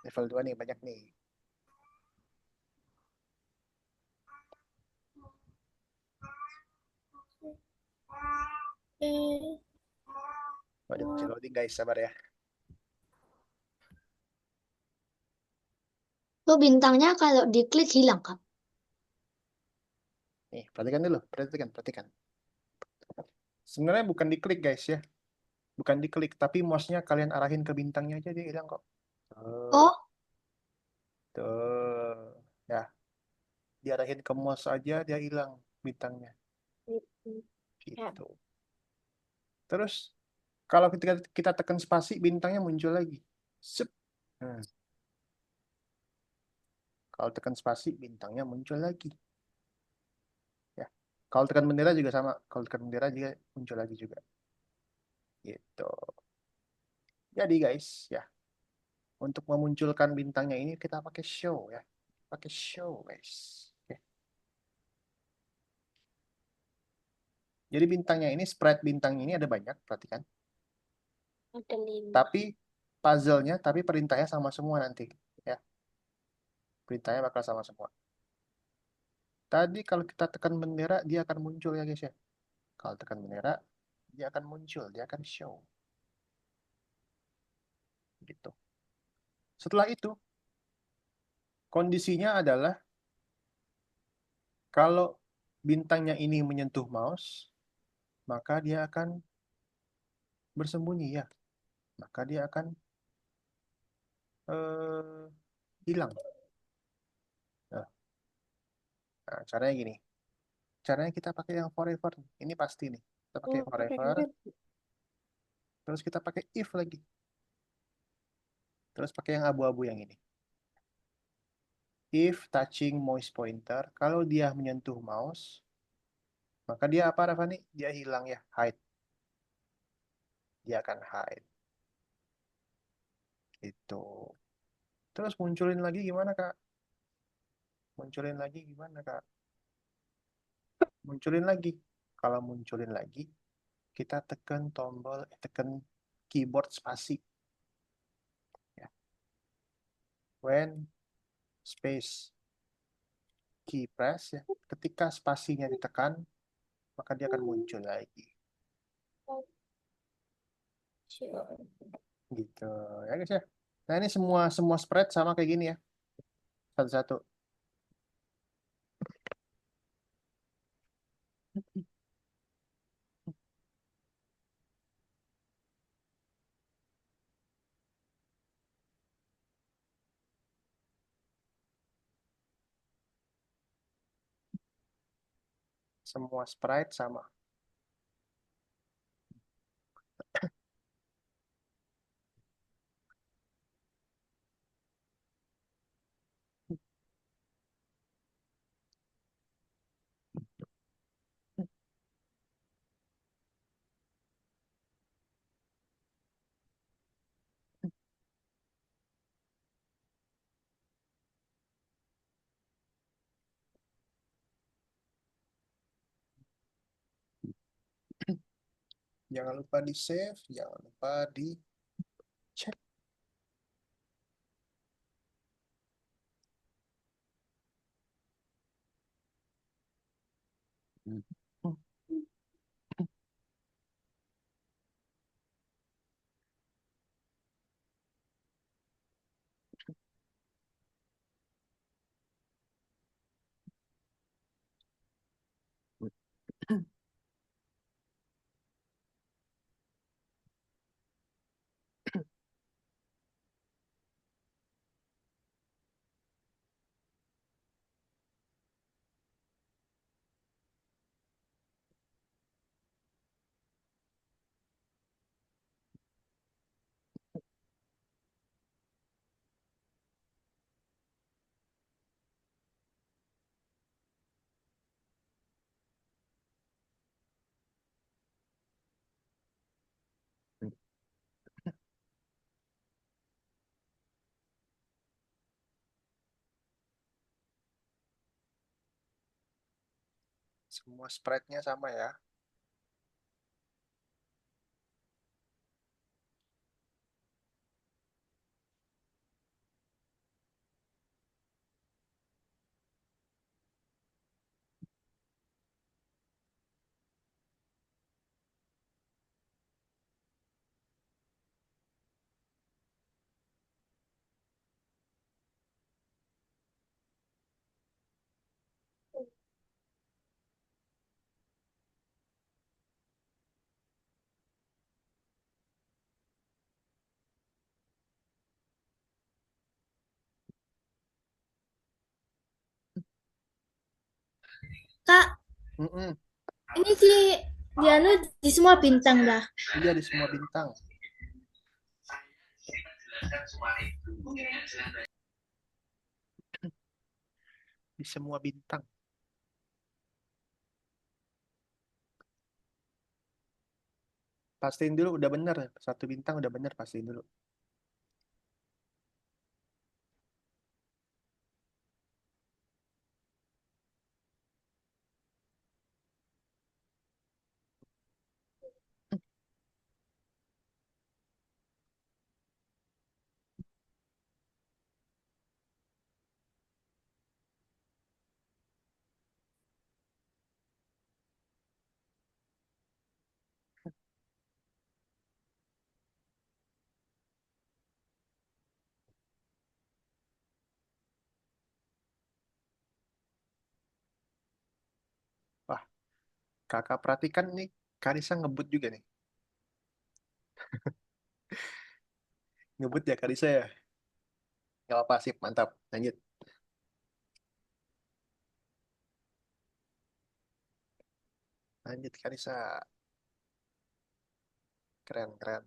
Speaker 1: Level 2 nih banyak nih.
Speaker 3: Eh,
Speaker 1: Waduh, masih loading guys, sabar ya.
Speaker 2: Tuh bintangnya kalau diklik hilang, Kak.
Speaker 1: Nih, perhatikan dulu, perhatikan, perhatikan. Sebenarnya bukan diklik guys ya. Bukan diklik, tapi mouse-nya kalian arahin ke bintangnya aja dia hilang kok. Tuh,
Speaker 2: Oh,
Speaker 1: tuh. Ya, diarahin ke mouse aja dia hilang bintangnya.
Speaker 2: ya.
Speaker 1: Gitu. Terus kalau ketika kita tekan spasi bintangnya muncul lagi. Sep. Nah, kalau tekan spasi bintangnya muncul lagi. Ya. Kalau tekan bendera juga sama. Kalau tekan bendera juga muncul lagi juga. Gitu. Jadi guys, ya untuk memunculkan bintangnya ini kita pakai show ya. Pakai show guys. Oke. Jadi bintangnya ini, spread bintang ini ada banyak, perhatikan.
Speaker 2: Ada 5.
Speaker 1: Tapi puzzle-nya, tapi perintahnya sama semua nanti. Ya, perintahnya bakal sama semua. Tadi kalau kita tekan bendera, dia akan muncul ya guys ya. Kalau tekan bendera, dia akan muncul, dia akan show. gitu. Setelah itu, kondisinya adalah kalau bintangnya ini menyentuh mouse, maka dia akan bersembunyi ya. Maka dia akan eh, hilang. Nah, caranya gini. Caranya kita pakai yang forever. Ini pasti nih. Kita pakai
Speaker 3: Oh,
Speaker 1: forever,
Speaker 3: forever.
Speaker 1: terus kita pakai if lagi. Terus pakai yang abu-abu yang ini. If touching mouse pointer, kalau dia menyentuh mouse, maka dia apa, Rafani? Dia hilang ya, hide. Dia akan hide. Itu. Terus munculin lagi gimana, Kak? Munculin lagi gimana, Kak? Munculin lagi. Kalau munculin lagi, kita tekan tombol, tekan keyboard spasi. Ya. When space key press, ya. Ketika spasinya ditekan, maka dia akan muncul lagi. Gitu. Ya, guys ya. Nah, ini semua semua spread sama kayak gini ya. Satu-satu. Semua sprite sama. Jangan lupa di save, jangan lupa di cek. Semua sprite-nya sama ya.
Speaker 3: Kak,
Speaker 1: Mm-mm.
Speaker 3: ini si Dianu di semua bintang dah.
Speaker 1: Iya, di semua bintang. Di semua bintang. Pastiin dulu udah bener. Satu bintang udah bener, pastiin dulu. Kakak perhatikan nih, Karisa ngebut juga nih. Ngebut ya Karisa ya. Gak apa sip, mantap. Lanjut. Lanjut Karisa. Keren, keren.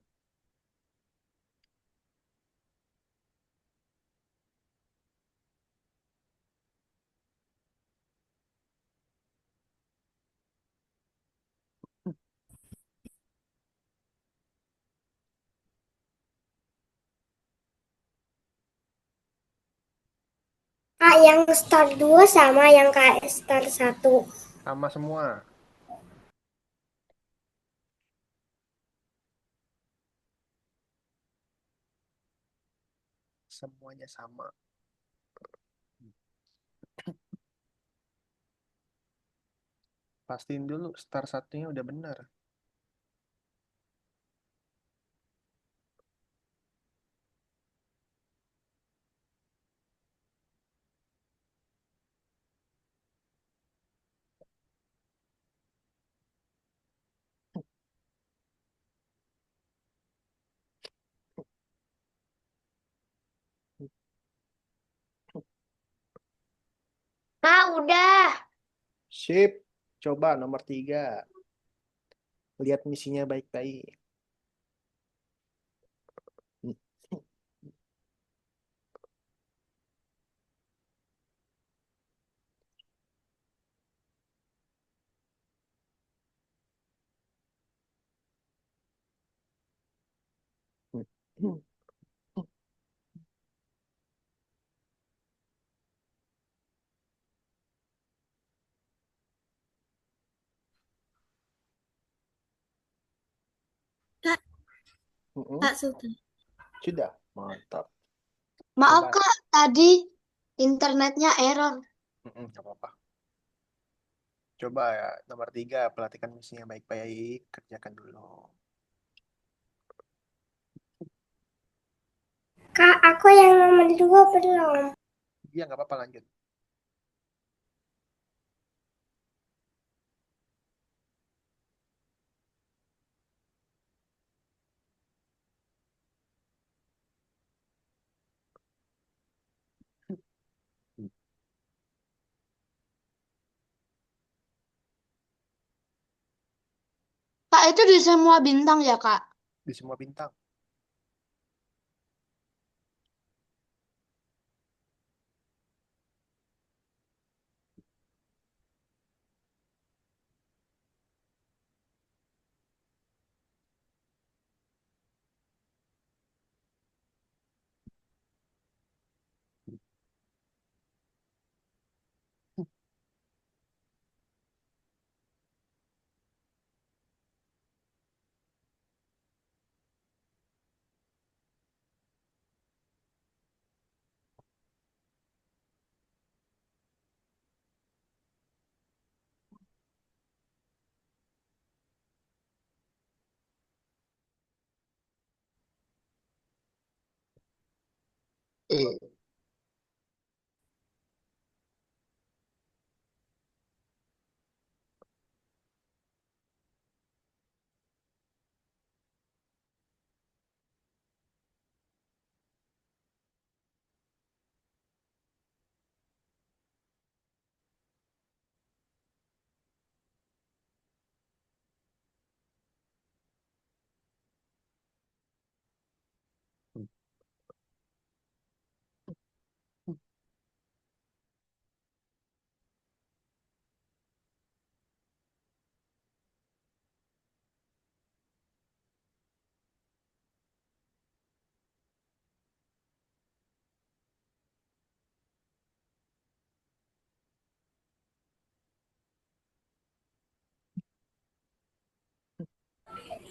Speaker 3: Kak, yang start 2 sama yang kayak start 1.
Speaker 1: Sama semua. Semuanya sama. Pastiin dulu start satunya udah benar.
Speaker 3: Kak, udah.
Speaker 1: Sip. Coba nomor 3. Lihat misinya baik-baik.
Speaker 3: Kak,
Speaker 1: Mm-mm.
Speaker 3: Kak sudah.
Speaker 1: Sudah, mantap.
Speaker 2: Maaf
Speaker 1: Coba.
Speaker 2: Kak, tadi internetnya error.
Speaker 1: Nggak apa-apa. Coba ya, nomor 3, perhatikan misinya baik-baik, kerjakan dulu.
Speaker 3: Kak, aku yang nomor 2 belum.
Speaker 1: Iya, nggak apa-apa, lanjut.
Speaker 2: Kak, itu di semua bintang ya Kak?
Speaker 1: Di semua bintang.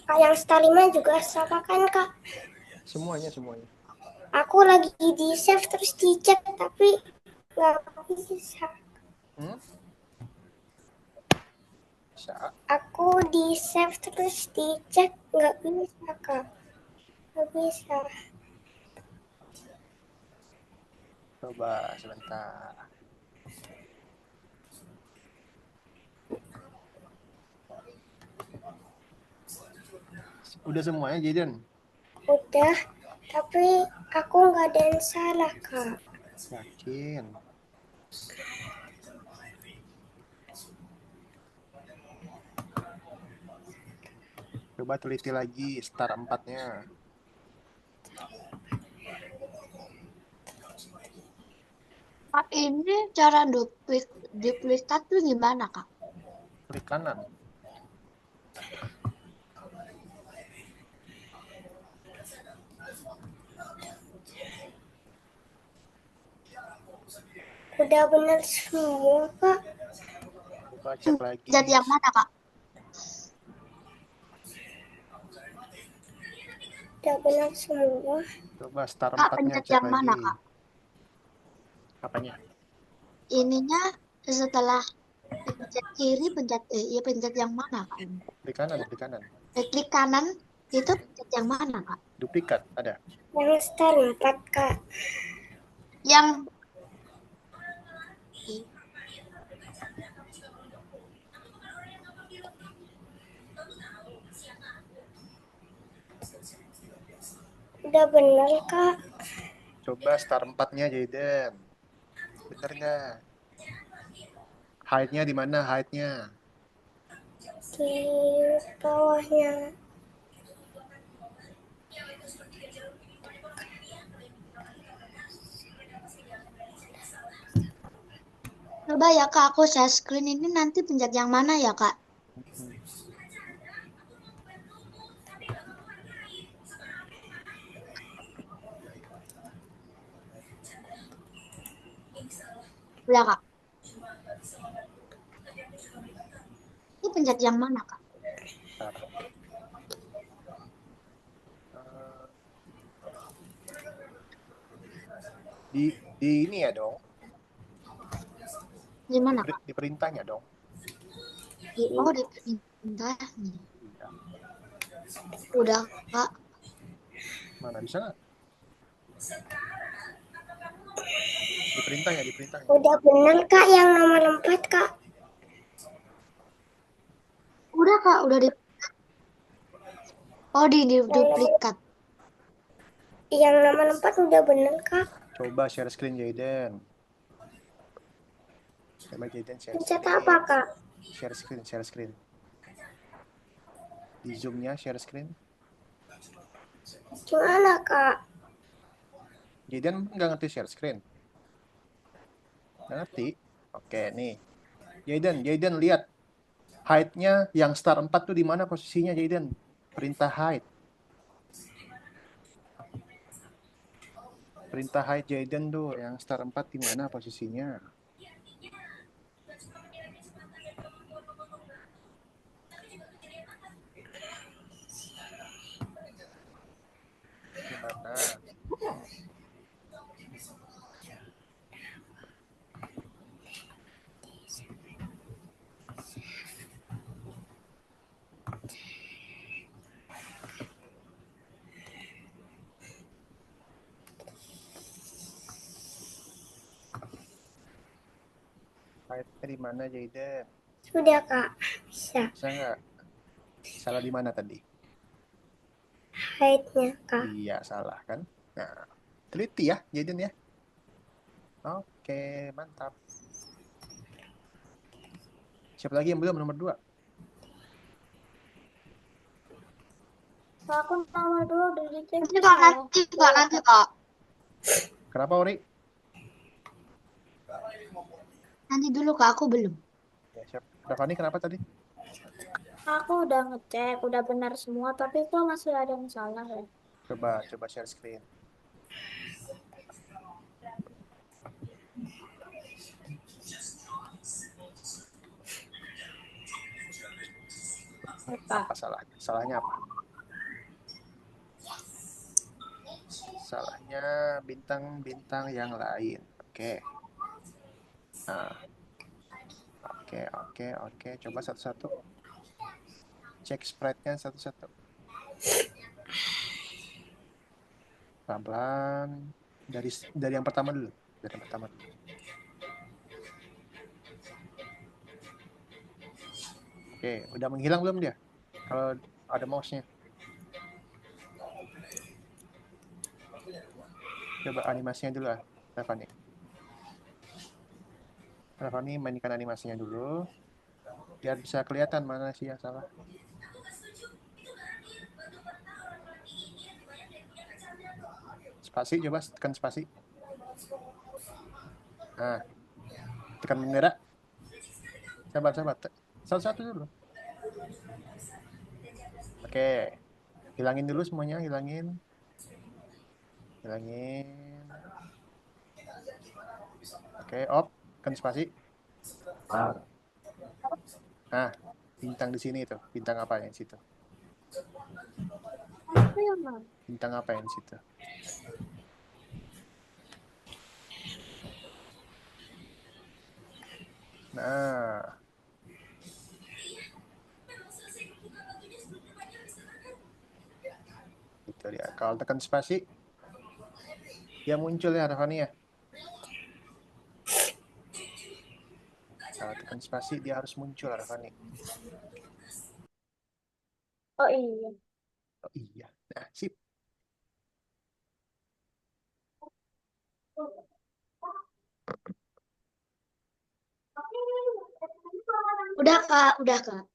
Speaker 3: Kak, yang start 5 juga sama kan, Kak?
Speaker 1: Semuanya, semuanya.
Speaker 3: Aku lagi di save terus dicek tapi nggak bisa.
Speaker 1: Hmm? Bisa.
Speaker 3: Aku di save terus dicek nggak bisa, Kak. Nggak bisa.
Speaker 1: Coba sebentar. Udah semuanya, Jaden?
Speaker 3: Udah, tapi aku nggak ada yang salah, Kak.
Speaker 1: Yakin? Coba teliti lagi star 4-nya.
Speaker 2: Kak, ini cara duplikat tuh gimana, Kak?
Speaker 1: Klik kanan.
Speaker 3: Udah benar semua, Kak.
Speaker 1: Coba cek lagi.
Speaker 2: Pencet yang mana, Kak?
Speaker 3: Udah benar semua.
Speaker 1: Coba star
Speaker 2: Kak,
Speaker 1: 4-nya
Speaker 2: pencet
Speaker 1: cek
Speaker 2: yang mana,
Speaker 1: lagi.
Speaker 2: Kak?
Speaker 1: Apanya?
Speaker 2: Ininya setelah pencet kiri, pencet yang mana, Kak?
Speaker 1: Klik kanan, klik kanan.
Speaker 2: Klik kanan, itu pencet yang mana, Kak?
Speaker 1: Duplikat, ada.
Speaker 3: Yang star 4, Kak.
Speaker 2: Yang
Speaker 3: Udah benar, Kak.
Speaker 1: Coba star 4-nya, Jaden. Bener nggak? Height-nya di mana height-nya?
Speaker 3: Di bawahnya.
Speaker 2: coba ya, Kak, aku share screen ini nanti pencet yang mana ya, Kak? Udah, Kak. Ini pencet yang mana, Kak?
Speaker 1: Bentar. Eh, di ini ya dong.
Speaker 2: Di mana, Kak?
Speaker 1: Di perintahnya dong.
Speaker 2: Oh, di perintah nih.
Speaker 1: Iya.
Speaker 2: Udah, Kak.
Speaker 1: Mana bisa nggak? Di perintahnya, di perintahnya.
Speaker 3: Udah benar, Kak, yang nomor 4, Kak.
Speaker 2: Udah, Kak. Udah di... Oh, di duplikat.
Speaker 3: Yang nomor 4 udah benar, Kak.
Speaker 1: Coba share screen, Jaden. Coba Jaden share
Speaker 3: Pencet
Speaker 1: screen.
Speaker 3: apa, Kak?
Speaker 1: Share screen, share screen. Di zoom-nya share screen.
Speaker 3: Gimana, Kak?
Speaker 1: Jaden nggak ngerti share screen. Nggak ngerti? Oke, nih. Jaden lihat. Height-nya yang star 4 tuh di mana posisinya, Jaden? Perintah height. Perintah height Jaden tuh yang star 4 di mana posisinya? Di mana? Height-nya di mana, Jaden?
Speaker 3: Sudah, Kak. Bisa.
Speaker 1: Bisa nggak? Salah di mana tadi?
Speaker 3: Height-nya, Kak.
Speaker 1: Iya, salah kan? Nah, teliti ya, Jaden ya. Oke, mantap. Siapa lagi yang belum nomor 2?
Speaker 3: Aku nomor 2 udah dicek.
Speaker 2: Nanti, Kak. Nanti, Kak.
Speaker 1: Kenapa, Ori?
Speaker 2: Nanti dulu, Kak. Aku belum.
Speaker 1: Ya, siap. Davani kenapa tadi?
Speaker 5: Aku udah ngecek, udah benar semua, tapi kok masih ada yang salah ya?
Speaker 1: Coba share screen. Apa salahnya? Salahnya apa? Salahnya bintang-bintang yang lain. Oke. Nah, oke. Coba satu-satu. Cek spread-nya satu-satu. Pelan-pelan. Dari yang pertama dulu. Dari yang pertama dulu. Oke, udah menghilang belum dia? Kalau ada mouse-nya. Coba animasinya dulu lah, Rafani. Rafani mainkan animasinya dulu, biar bisa kelihatan mana sih yang salah. Spasi, coba tekan spasi. Nah, tekan bendera. Sabar, sabar. Satu-satu dulu. Oke. Hilangin dulu semuanya, hilangin. Hilangin. Oke, off. Tekan spasi. Nah, bintang di sini tuh. Bintang apa yang di situ?
Speaker 5: Apa ya, Mam?
Speaker 1: Bintang apa yang di situ? Nah, itu dia. Kalau tekan spasi, dia muncul ya, Rafani ya. Kalau tekan spasi, dia harus muncul, Rafani.
Speaker 5: Oh iya.
Speaker 1: Oh iya. Nah, sip.
Speaker 2: Udah Kak, udah Kak.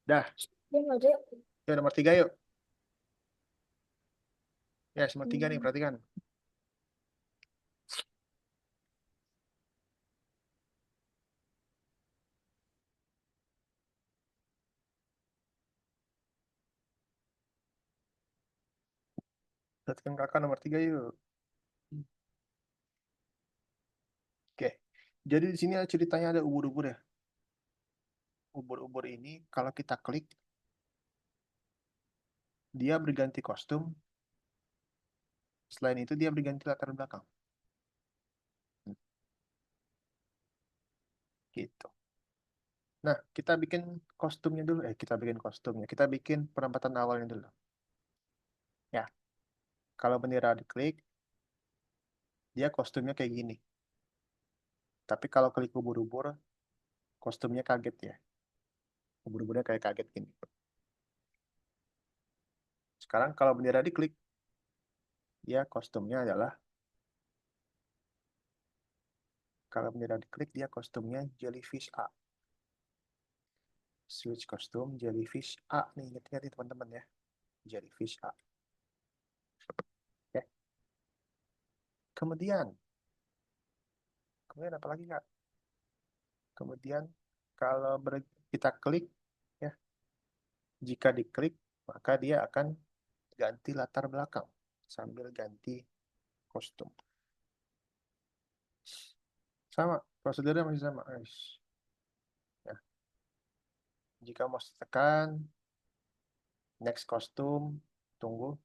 Speaker 1: Dah,
Speaker 5: Dia nggak ada.
Speaker 1: yuk nomor 3 yuk. Ya, nomor 3 nih, perhatikan. Perhatikan kakak nomor 3 yuk. Oke. Jadi di sini ada ceritanya ada ubur-ubur ya. Ubur-ubur ini kalau kita klik, dia berganti kostum. Selain itu dia berganti latar belakang. Gitu. Nah, kita bikin kostumnya dulu. Kita bikin kostumnya. Kita bikin penampatan awalnya dulu. Ya, kalau bendera diklik, dia kostumnya kayak gini. Tapi kalau klik ubur-ubur, kostumnya kaget ya. Ubur-uburnya kayak kaget gini. Sekarang kalau bendera diklik, dia kostumnya adalah, kalau bendera diklik, dia kostumnya jellyfish A. Switch kostum jellyfish A nih, ingat-ingat nih teman-teman ya. Jellyfish A. Ya. Kemudian apa lagi Kak? Kemudian kalau kita klik, ya, jika diklik, maka dia akan ganti latar belakang sambil ganti kostum. Sama, prosedurnya masih sama, guys. Ya. Jika mau tekan next kostum, tunggu.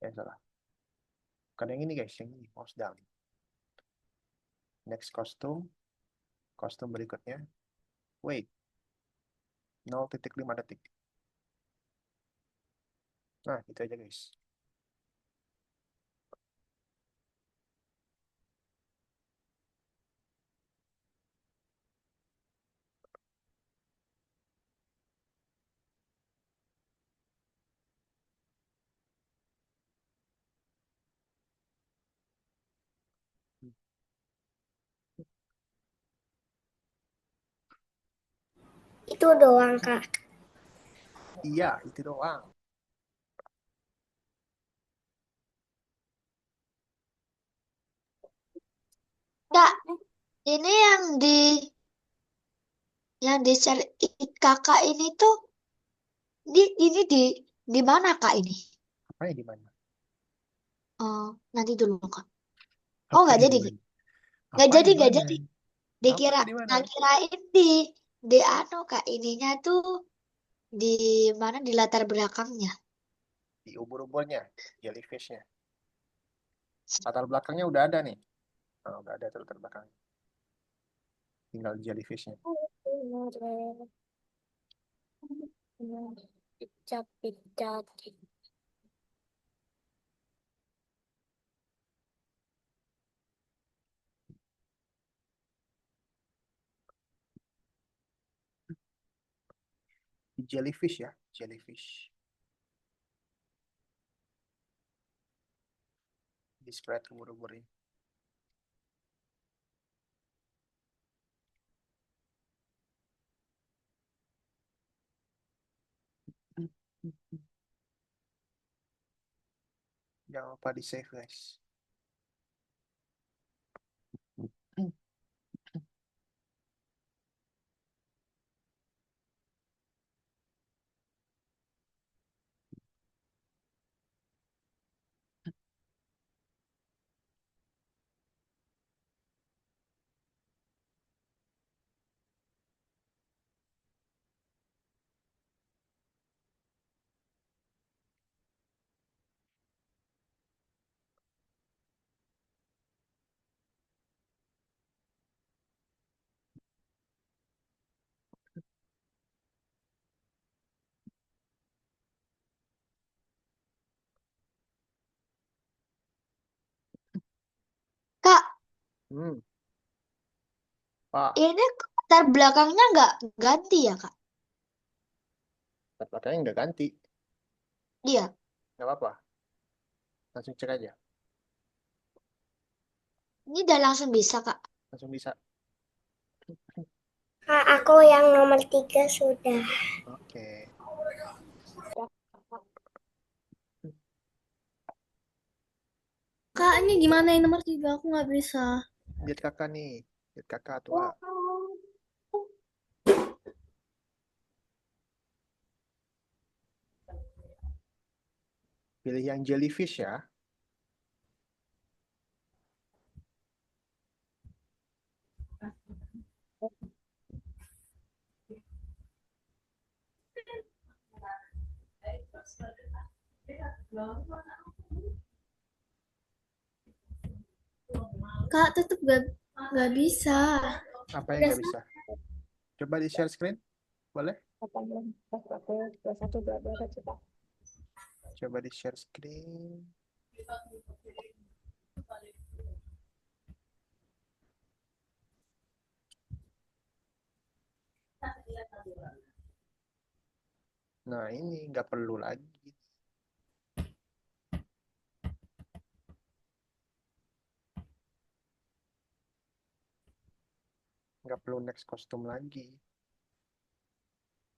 Speaker 1: Salah. Bukan yang ini guys, yang ini, mouse down. Next kostum, kostum berikutnya. Wait, 0,5 detik. Nah, itu aja guys.
Speaker 3: Itu doang, Kak.
Speaker 1: Iya, itu doang.
Speaker 2: Kak, ini yang di share kakak ini tuh ini di mana Kak ini?
Speaker 1: Apa ya di mana?
Speaker 2: Oh, nanti dulu Kak. Oh,
Speaker 1: Apa
Speaker 2: nggak
Speaker 1: ya
Speaker 2: jadi
Speaker 1: di
Speaker 2: Kak.
Speaker 1: mana?
Speaker 2: Nggak
Speaker 1: Apa
Speaker 2: jadi,
Speaker 1: di
Speaker 2: nggak
Speaker 1: mana?
Speaker 2: jadi.
Speaker 1: Apa
Speaker 2: Dikira,
Speaker 1: di mana?
Speaker 2: nggak kirain di anu Kak, ininya tuh di mana, di latar belakangnya.
Speaker 1: Di ubur-uburnya, jellyfishnya. Latar belakangnya udah ada nih. Oh, udah ada latar belakang. Tinggal jellyfishnya.
Speaker 5: Pijat, pijat.
Speaker 1: Jellyfish ya, jellyfish. di spread ubur-ubur ini. Jangan lupa di save guys.
Speaker 2: Kak,
Speaker 1: Hmm, Pak,
Speaker 2: ini latar belakangnya nggak ganti ya, Kak?
Speaker 1: belakangnya nggak ganti.
Speaker 2: Iya.
Speaker 1: Nggak apa-apa. Langsung cek aja.
Speaker 2: Ini udah langsung bisa, Kak.
Speaker 1: Langsung bisa.
Speaker 3: Kak, aku yang nomor 3 sudah.
Speaker 1: Oke.
Speaker 5: Kak, ini gimana yang nomor 3? Aku nggak bisa.
Speaker 1: Lihat kakak nih. Lihat kakak tua. Pilih yang jellyfish ya.
Speaker 5: Kak, tetep nggak bisa.
Speaker 1: Apa yang nggak bisa? Coba di share screen. Boleh? Coba di share screen. Nah ini nggak perlu lagi. Nggak perlu next kostum lagi.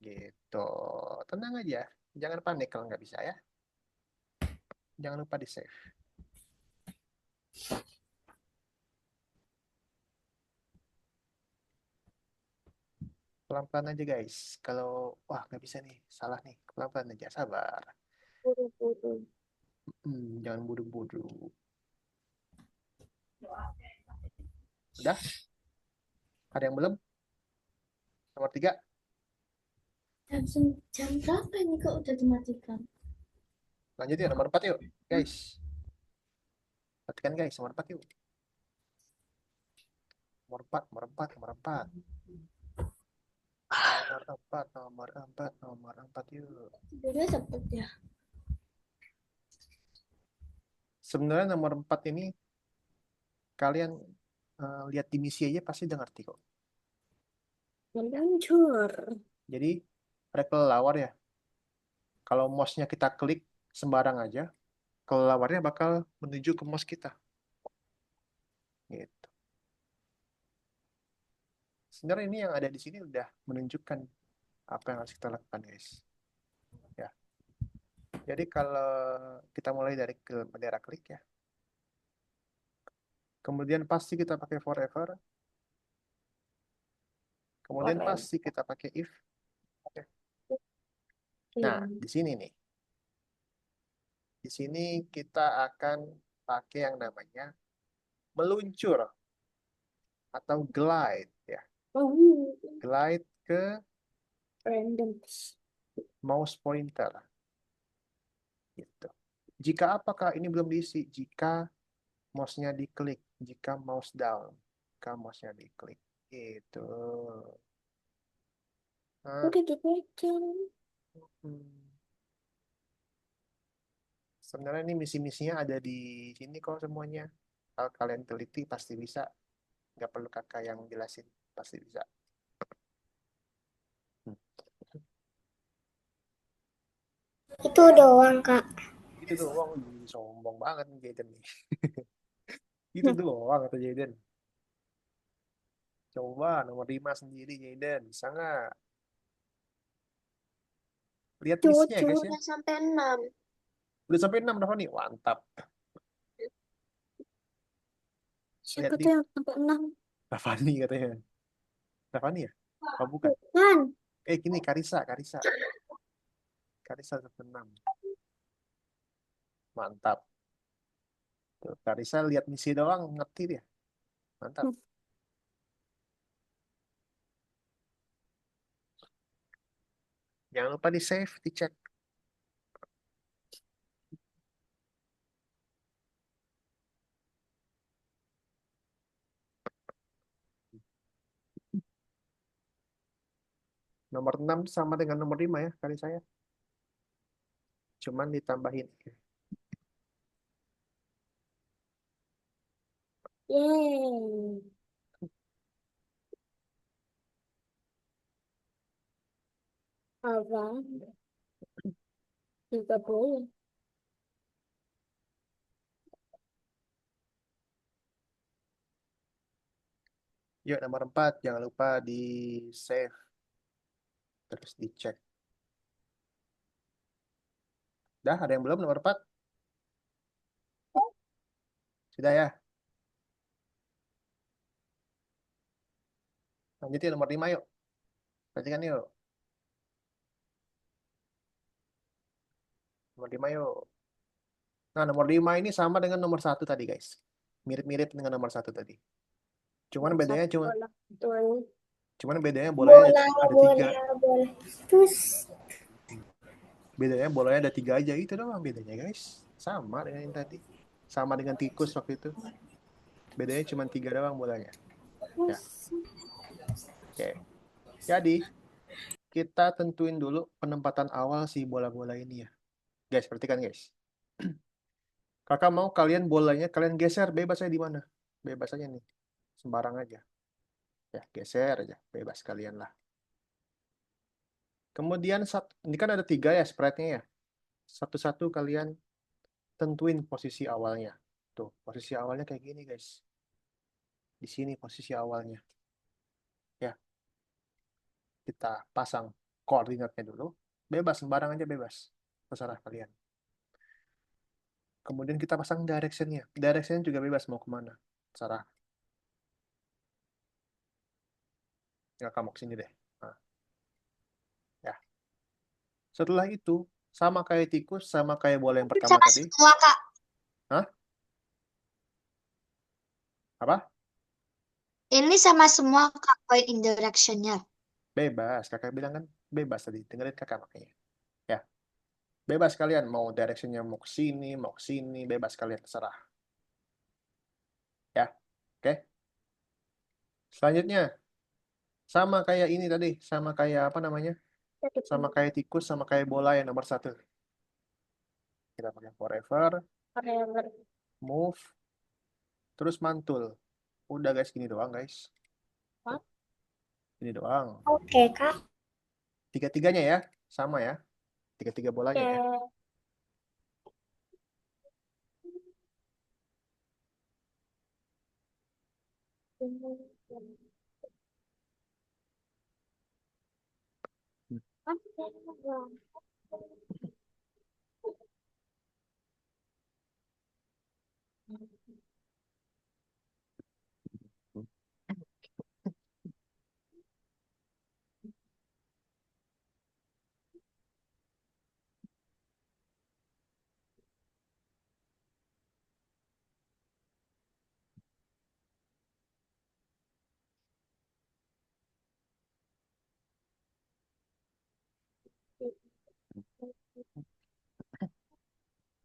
Speaker 1: Gitu. Tenang aja. Jangan panik kalau nggak bisa ya. Jangan lupa di save. Pelan-pelan aja guys. Kalau wah nggak bisa nih, salah nih. Pelan-pelan aja, sabar. Jangan buru-buru. Udah? Ada yang belum? Nomor 3.
Speaker 5: Jam berapa ini kok udah dimatikan?
Speaker 1: Lanjut ya, nomor 4 yuk. Guys. Perhatikan guys, nomor 4 yuk. Nomor 4, nomor 4, nomor 4. Nomor 4, nomor 4, nomor 4 yuk.
Speaker 5: Tidurnya cepet ya.
Speaker 1: Sebenarnya nomor 4 ini kalian lihat di misi aja pasti udah ngerti kok.
Speaker 5: Meluncur.
Speaker 1: Jadi ada kelelawar ya. Kalau mouse-nya kita klik sembarang aja, kelelawarnya bakal menuju ke mouse kita. Gitu. Sebenarnya ini yang ada di sini udah menunjukkan apa yang harus kita lakukan, guys. Ya. Jadi kalau kita mulai dari bendera klik ya. Kemudian pasti kita pakai forever. Kemudian pasti kita pakai if. Oke. Nah, di sini nih. Di sini kita akan pakai yang namanya meluncur atau glide ya. Glide ke
Speaker 5: Random.
Speaker 1: mouse pointer. Gitu. Jika apakah ini belum diisi? Jika mouse-nya diklik, jika mouse down, jika mouse-nya diklik. Gitu. Nah,
Speaker 5: Udah dipegang.
Speaker 1: hmm. Sebenarnya ini misi-misinya ada di sini kok semuanya. Kalau kalian teliti pasti bisa. Nggak perlu kakak yang jelasin, pasti bisa. Hmm.
Speaker 3: Itu doang, Kak.
Speaker 1: Gitu doang. Ih, sombong banget nih Jaden nih. Gitu doang kata Jaden. Coba nomor 5 sendiri Jaden. Bisa nggak? Lihat listnya ya
Speaker 5: Cucu
Speaker 1: guys ya.
Speaker 5: udah sampai 6.
Speaker 1: Udah sampai 6 Rafa nih. Mantap.
Speaker 5: Siapa
Speaker 1: Lihat
Speaker 5: tuh
Speaker 1: di
Speaker 5: yang sampai 6?
Speaker 1: Rafani katanya. Rafani ya? Oh bukan.
Speaker 5: Bukan.
Speaker 1: Gini Karisa. Karisa. Karisa sampai 6. Mantap. Tuh, Karisa lihat misi doang ngerti dia. Mantap. Jangan lupa di save, dicek. Nomor 6 sama dengan nomor 5 ya kali saya. Cuman ditambahin.
Speaker 5: Yeay. Abang 30.
Speaker 1: Yuk nomor 4 jangan lupa di save terus dicek. Dah ada yang belum nomor 4? Sudah ya. Lanjutin nomor 5 yuk. Perhatikan yuk. Nomor 5 yuk. Nah, nomor 5 ini sama dengan nomor 1 tadi, guys. Mirip-mirip dengan nomor 1 tadi. Cuman
Speaker 5: Nomor
Speaker 1: bedanya
Speaker 5: 1 bola. Betul.
Speaker 1: bolanya
Speaker 3: Bola,
Speaker 1: ada 3.
Speaker 3: bola, bola. Terus
Speaker 1: Bedanya bolanya ada 3 aja itu doang bedanya, guys. Sama dengan yang tadi. Sama dengan tikus waktu itu. Bedanya cuma 3 doang bolanya. Ya, oke. Jadi, kita tentuin dulu penempatan awal si bola-bola ini ya. Guys, perhatikan guys. Kakak mau kalian bolanya kalian geser bebas aja di mana. Bebas aja nih. Sembarang aja. Ya, geser aja. Bebas kalian lah. Kemudian ini kan ada 3 ya sprite-nya ya. Satu-satu kalian tentuin posisi awalnya. Tuh, posisi awalnya kayak gini guys. Di sini posisi awalnya. Ya, kita pasang koordinatnya dulu. Bebas, sembarang aja bebas. Terserah kalian. Kemudian kita pasang direction-nya. Direction juga bebas mau kemana. Terserah. Ya, kamu kesini deh. Nah, ya. Setelah itu, sama kayak tikus, sama kayak bola yang pertama
Speaker 2: Sama
Speaker 1: tadi.
Speaker 2: semua, Kak.
Speaker 1: Hah? Apa?
Speaker 2: Ini sama semua, Kak, point in direction-nya.
Speaker 1: Bebas. Kakak bilang kan bebas tadi. Dengerin kakak makanya. Ya, bebas kalian. Mau direction-nya mau ke sini, mau ke sini. Bebas kalian, terserah. Ya, oke. Selanjutnya, sama kayak ini tadi. Sama kayak apa namanya? Sama kayak tikus, sama kayak bola yang nomor 1. Kita pakai forever,
Speaker 5: Forever.
Speaker 1: move, terus mantul. Udah guys, gini doang guys. Tuh,
Speaker 5: What?
Speaker 1: gini doang.
Speaker 3: oke, Kak.
Speaker 1: Tiga-tiganya ya, sama ya. Tiga-tiga bolanya ya.
Speaker 5: Oke.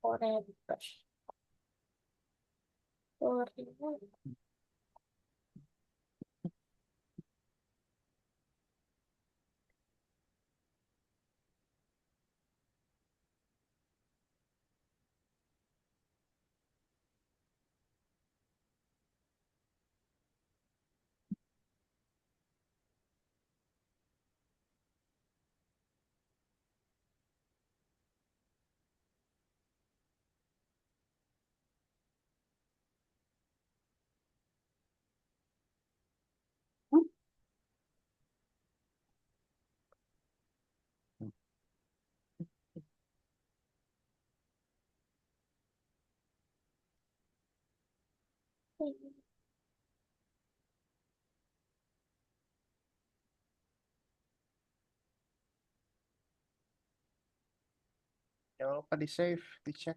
Speaker 5: Forever. Forever.
Speaker 1: Jangan lupa di save, dicek.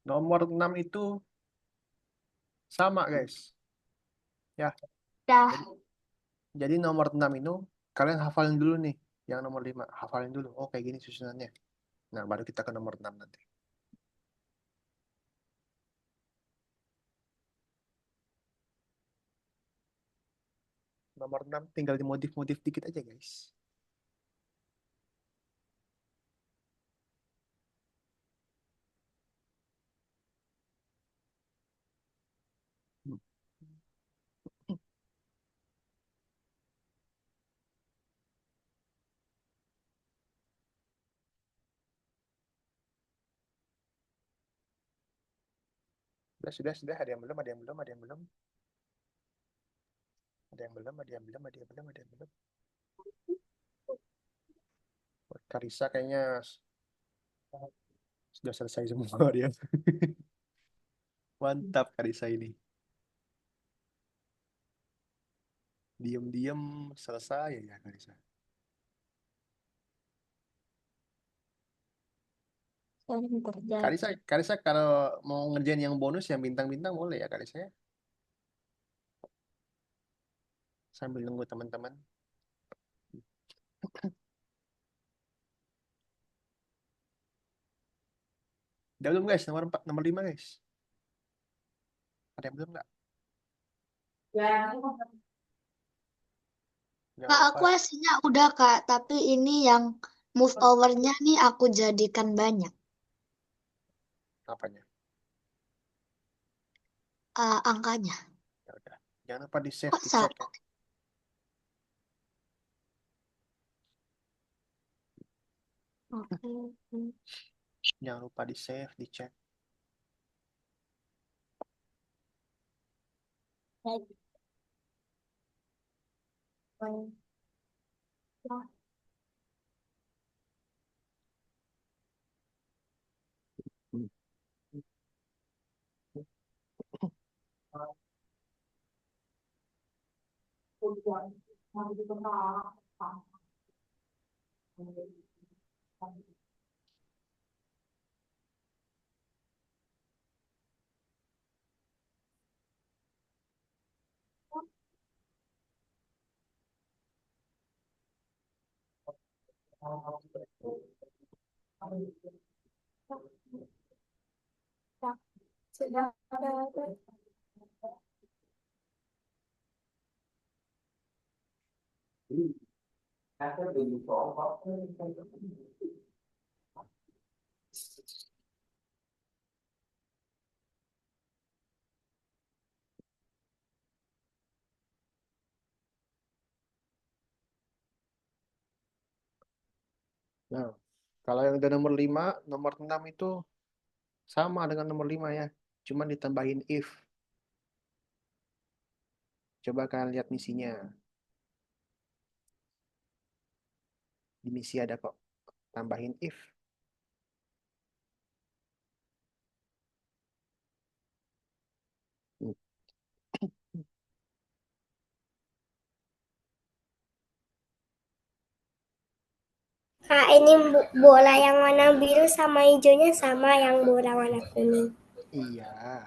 Speaker 1: Nomor 6 itu sama, guys. Ya,
Speaker 2: Dah.
Speaker 1: jadi nomor 6 itu kalian hafalin dulu nih. Yang nomor 5 hafalin dulu. Oh, kayak gini susunannya. Nah, baru kita ke nomor 6 nanti. Nomor 6 tinggal dimodif-modif dikit aja, guys. Hmm. Sudah. Ada yang belum, ada yang belum, ada yang belum. Ada yang belum, ada yang belum, ada yang belum, ada yang belum. Buat Karisa kayaknya sudah selesai semua dia. Mantap Karisa ini. Diam-diam selesai ya Karisa.
Speaker 2: Kerja.
Speaker 1: Karisa kalau mau ngerjain yang bonus yang bintang-bintang boleh ya Karisa ya. Sambil nunggu teman-teman. Udah belum guys? Nomor 4, nomor 5 guys. Ada yang belum nggak? Jangan
Speaker 2: Kak,
Speaker 1: lupa
Speaker 2: aku hasilnya udah Kak, tapi ini yang move overnya nih aku jadikan banyak.
Speaker 1: apanya.
Speaker 2: Angkanya.
Speaker 1: Ya udah. Jangan lupa di save,
Speaker 2: Kok
Speaker 1: dicek ya.
Speaker 2: salah? Oke.
Speaker 1: Jangan lupa di save, dicek.
Speaker 5: Baik.
Speaker 1: Hmm.
Speaker 5: Sudah ada.
Speaker 1: Nah, kalau yang udah nomor 5, nomor 6 itu sama dengan nomor 5 ya. Cuman ditambahin if. Coba kalian lihat misinya. Di misi ada kok. Tambahin if.
Speaker 3: Kak, ini bola yang warna biru sama hijaunya sama yang bola warna kuning.
Speaker 1: Iya.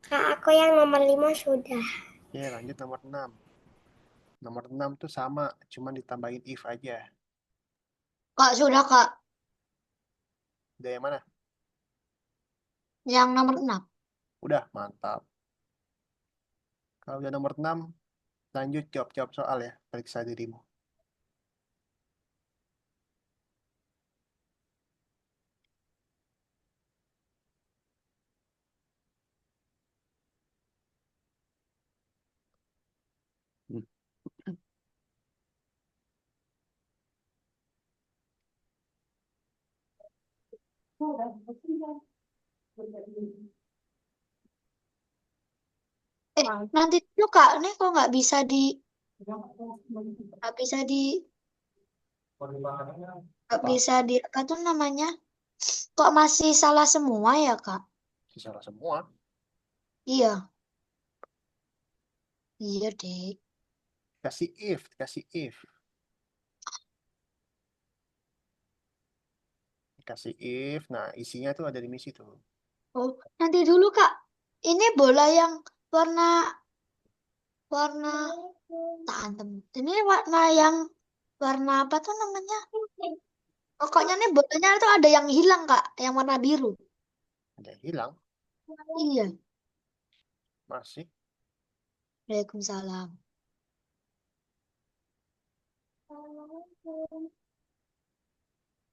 Speaker 3: Kak, aku yang nomor 5 sudah.
Speaker 1: Oke, lanjut nomor 6. Nomor 6 tuh sama, cuma ditambahin if aja.
Speaker 2: Kak, sudah Kak.
Speaker 1: Udah yang mana?
Speaker 2: Yang nomor 6.
Speaker 1: Udah, mantap. Kalau udah nomor 6, lanjut jawab-jawab soal ya. Periksa dirimu. Hmm.
Speaker 2: Nanti dulu Kak, ini kok nggak bisa di, nggak
Speaker 1: Apa?
Speaker 2: bisa di, apa tuh namanya? Kok masih salah semua ya Kak?
Speaker 1: Salah semua.
Speaker 2: Iya, iya deh.
Speaker 1: Kasih if, kasih if. Kasih if. Nah, isinya tuh ada di misi tuh.
Speaker 2: Oh, nanti dulu Kak. Ini bola yang warna warna tantem. Ini warna yang warna apa tuh namanya? Pokoknya nih bolanya tuh ada yang hilang Kak, yang warna biru.
Speaker 1: Ada yang hilang.
Speaker 2: Iya.
Speaker 1: Masih.
Speaker 2: Waalaikumsalam.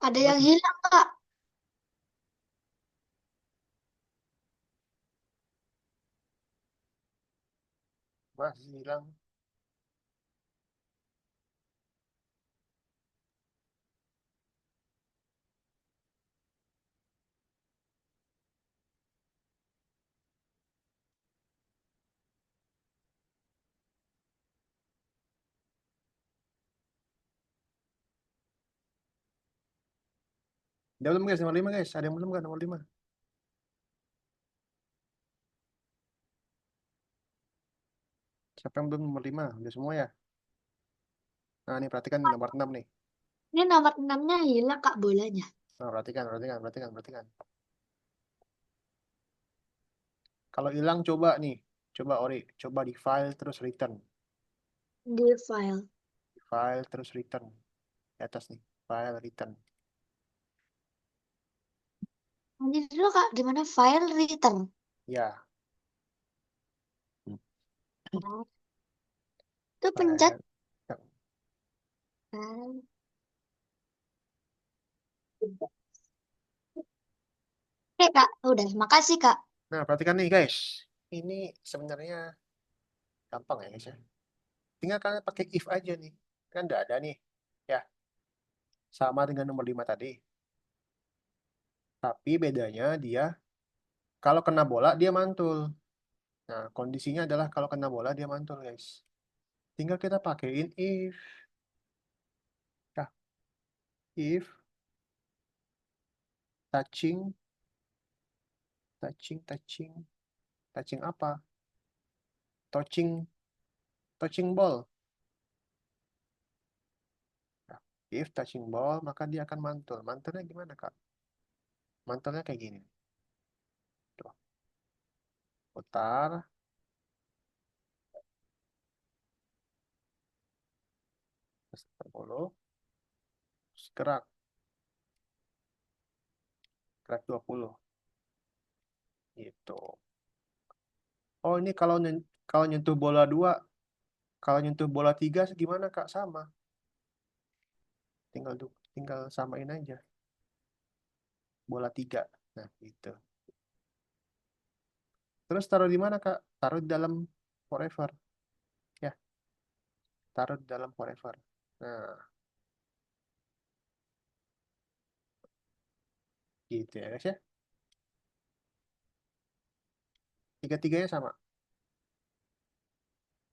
Speaker 2: Ada
Speaker 1: Coba
Speaker 2: yang
Speaker 1: sih.
Speaker 2: hilang Kak.
Speaker 1: Masih hilang. Udah belum guys, nomor 5 guys. Ada yang belum kan nomor 5? Siapa yang belum nomor 5? Udah semua ya? Nah, ini perhatikan nih nomor 6 nih.
Speaker 2: Ini nomor 6-nya hilang Kak bolanya.
Speaker 1: Nah, perhatikan, perhatikan, perhatikan, perhatikan. Kalau hilang coba nih. Coba Ori, coba di file terus return.
Speaker 2: Di file.
Speaker 1: Di file terus return. Di atas nih, file return.
Speaker 2: Nanti dulu Kak, di mana file return?
Speaker 1: Ya,
Speaker 2: Oh, itu pencet.
Speaker 1: file.
Speaker 2: File. Oke Kak, udah. Makasih Kak.
Speaker 1: Nah, perhatikan nih guys. Ini sebenarnya gampang ya guys ya. Tinggal kalian pakai if aja nih. Kan udah ada nih. Ya, sama dengan nomor 5 tadi. Tapi bedanya dia kalau kena bola dia mantul. Nah, kondisinya adalah kalau kena bola dia mantul guys. Tinggal kita pakein if. Ya, if touching, touching. Touching apa? Touching, touching ball. Nah, if touching ball, maka dia akan mantul. Mantulnya gimana, Kak? Mantulnya kayak gini. Tuh, putar, terus 40, terus gerak, gerak 20. Gitu. Oh, ini kalau nyentuh bola 2, kalau nyentuh bola 3 gimana, Kak? Sama. Tinggal samain aja. Bola 3. Nah, gitu. Terus taruh di mana, Kak? Taruh di dalam forever. Ya. taruh di dalam forever. Nah, gitu ya guys ya. Tiga-tiganya sama.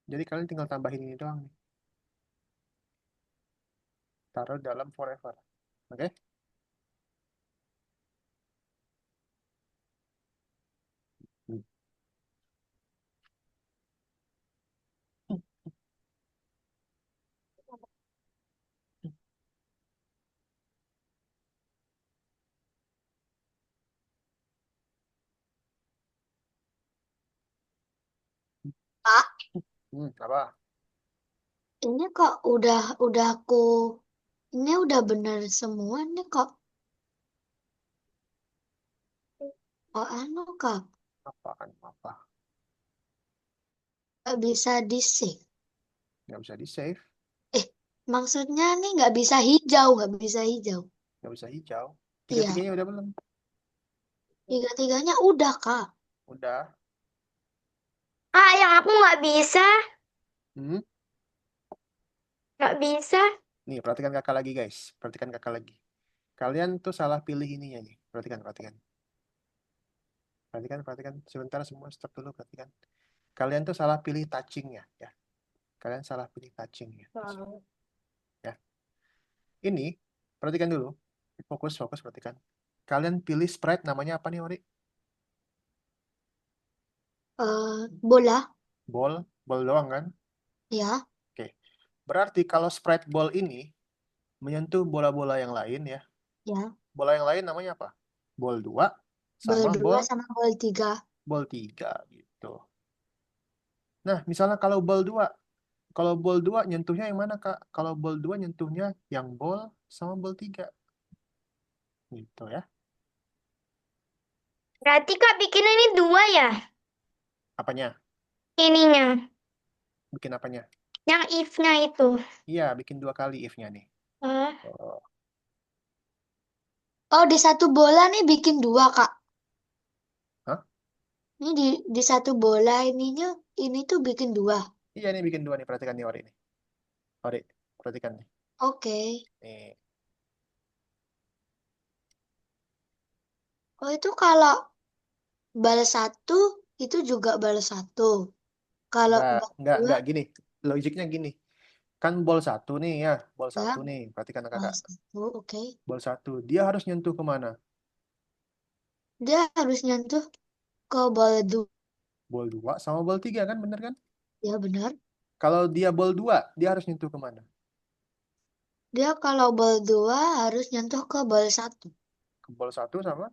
Speaker 1: Jadi kalian tinggal tambahin ini doang nih. Taruh dalam forever. Oke?
Speaker 2: Kak,
Speaker 1: Apa?
Speaker 2: ini kok ini udah bener semua nih kok. Oh anu kak,
Speaker 1: Apaan? Apa?
Speaker 2: nggak bisa di-save.
Speaker 1: Nggak bisa di-save.
Speaker 2: Eh, maksudnya nih nggak bisa hijau.
Speaker 1: Nggak bisa hijau.
Speaker 2: Iya,
Speaker 1: Tiga-tiganya udah belum?
Speaker 2: tiga-tiganya udah kak.
Speaker 1: Udah.
Speaker 3: Ah, yang aku nggak bisa.
Speaker 1: Hmm?
Speaker 3: Nggak bisa.
Speaker 1: Nih, perhatikan kakak lagi guys. Perhatikan kakak lagi. Kalian tuh salah pilih ininya nih. Perhatikan, perhatikan. Perhatikan, perhatikan. Sebentar semua stop dulu, perhatikan. Kalian tuh salah pilih touchingnya ya. Kalian salah pilih touchingnya.
Speaker 5: Wow.
Speaker 1: Ya. Ini, perhatikan dulu. Fokus, fokus, perhatikan. Kalian pilih sprite namanya apa nih, Ori?
Speaker 2: Bola,
Speaker 1: Ball, ball doang kan?
Speaker 2: ya,
Speaker 1: Oke. Berarti kalau sprite ball ini menyentuh bola-bola yang lain ya.
Speaker 2: ya.
Speaker 1: Bola yang lain namanya apa? Ball 2
Speaker 2: Bola
Speaker 1: sama
Speaker 2: dua sama bola tiga.
Speaker 1: ball 3 gitu. Nah, misalnya kalau ball 2 nyentuhnya yang mana, Kak? Kalau ball 2 nyentuhnya yang ball sama ball 3 gitu ya.
Speaker 3: Berarti Kak bikin ini dua ya?
Speaker 1: Apanya?
Speaker 3: Ininya.
Speaker 1: Bikin apanya?
Speaker 3: Yang if-nya itu.
Speaker 1: Iya, bikin 2 kali if-nya nih.
Speaker 3: Ah,
Speaker 1: Oh,
Speaker 2: Oh, di satu bola nih bikin dua, Kak.
Speaker 1: hah?
Speaker 2: Ini di satu bola ini tuh bikin dua.
Speaker 1: Iya nih bikin 2 nih, perhatikan nih Ori nih. Ori, perhatikan nih.
Speaker 2: Oke.
Speaker 1: Nih,
Speaker 2: Oh, itu kalau balas satu, itu juga balas satu. Kalau balas dua,
Speaker 1: enggak gini. Logiknya gini. Kan ball 1 nih ya, ball
Speaker 2: ya,
Speaker 1: 1 nih. Perhatikan Kakak.
Speaker 2: balas satu, oke.
Speaker 1: Ball 1, dia harus nyentuh kemana?
Speaker 2: Dia harus nyentuh ke bola dua.
Speaker 1: Ball 2 sama ball 3 kan, bener kan?
Speaker 2: Ya, benar.
Speaker 1: Kalau dia ball 2, dia harus nyentuh kemana?
Speaker 2: Dia kalau bola dua harus nyentuh ke bola satu.
Speaker 1: Ke ball 1 sama?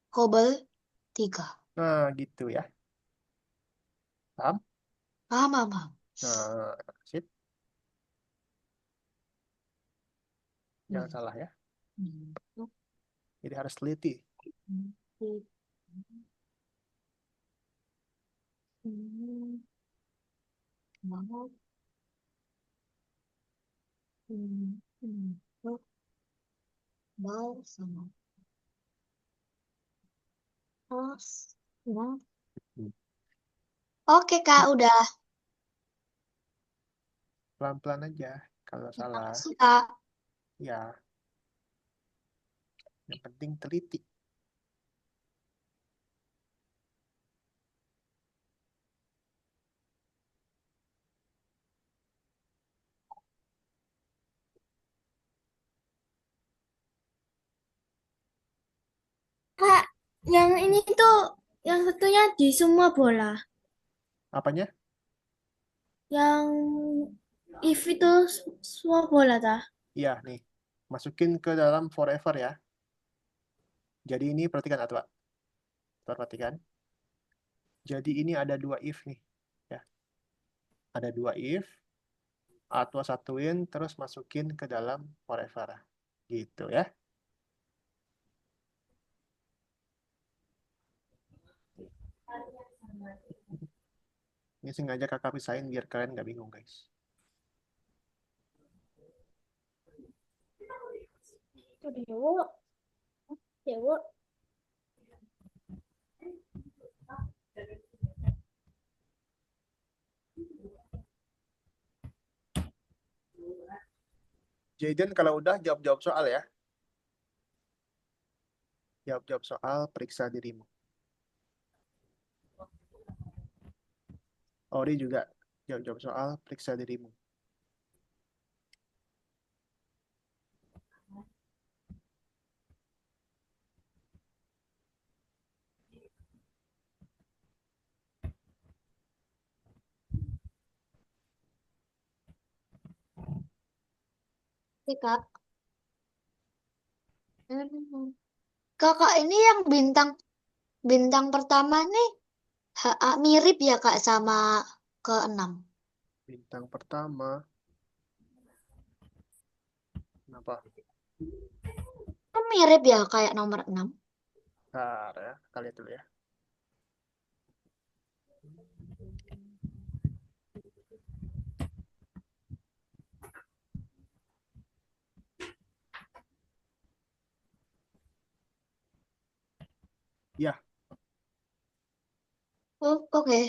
Speaker 2: Ke bola tiga.
Speaker 1: Nah, gitu ya. Paham?
Speaker 2: Paham, paham, paham.
Speaker 1: Nah, sip. Jangan
Speaker 2: Hmm.
Speaker 1: salah ya.
Speaker 2: Hmm.
Speaker 1: Jadi harus teliti.
Speaker 2: Hmm. Hmm. Mau. Hmm. Hmm. Mau sama os. Mau.
Speaker 1: Hmm.
Speaker 2: Oke, Kak, udah.
Speaker 1: Pelan-pelan aja. Kalau
Speaker 2: Terima
Speaker 1: salah,
Speaker 2: kasih, Kak.
Speaker 1: ya yang penting teliti.
Speaker 5: Kak, yang ini tuh, yang satunya di semua bola.
Speaker 1: Apanya?
Speaker 5: Yang if itu semua bola tah.
Speaker 1: Iya, nih. Masukin ke dalam forever ya. Jadi ini perhatikan Atwa. Perhatikan. Jadi ini ada 2 if nih. Ya, ada 2 if. Atwa satuin terus masukin ke dalam forever. Gitu ya. Ini sengaja kakak pisahin biar kalian nggak bingung guys.
Speaker 5: Itu Dewo. Dewo.
Speaker 1: Jaden kalau udah jawab-jawab soal ya. Jawab-jawab soal, periksa dirimu. Ori juga jawab-jawab soal, periksa dirimu.
Speaker 2: Oke, Kak. Kakak ini yang bintang bintang pertama nih mirip ya Kak sama ke-6.
Speaker 1: Bintang pertama, kenapa?
Speaker 2: Kan mirip ya kayak nomor 6.
Speaker 1: Bentar ya, kita lihat dulu ya. Ya,
Speaker 2: Oh, oke.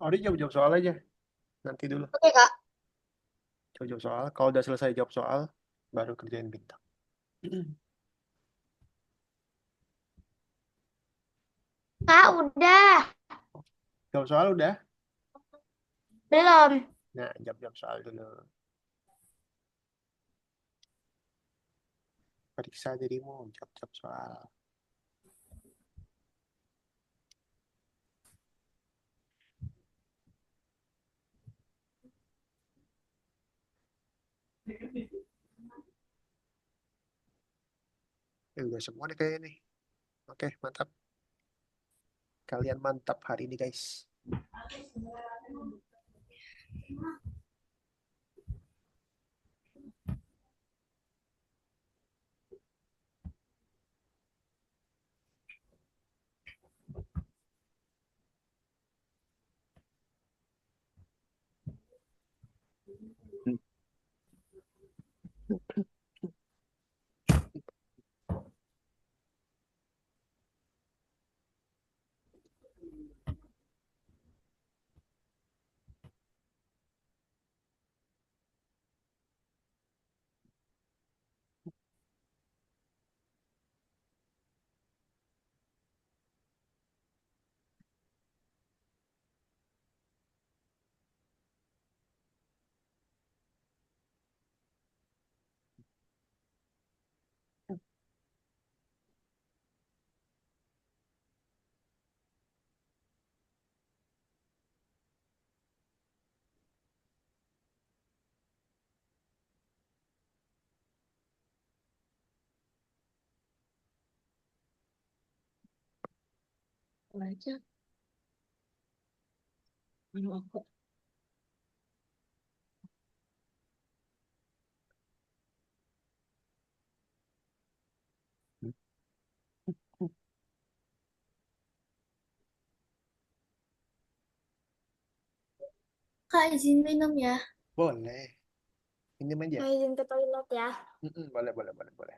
Speaker 1: Ori jawab-jawab soal aja. Nanti dulu.
Speaker 2: Oke, Kak.
Speaker 1: Jawab-jawab soal. Kalau udah selesai jawab soal, baru kerjain bintang.
Speaker 5: Kak, udah.
Speaker 1: Jawab soal udah.
Speaker 5: Belum.
Speaker 1: Nah, jawab-jawab soal dulu. Periksa dirimu, jawab-jawab soal. Udah semua nih kayaknya nih. Oke, mantap. Kalian mantap hari ini, guys.
Speaker 2: Aja. Anu aku.
Speaker 5: Kak, izin minum ya.
Speaker 1: Boleh. Ini aja.
Speaker 5: Mau izin ke toilet ya.
Speaker 1: Boleh, boleh, boleh, boleh.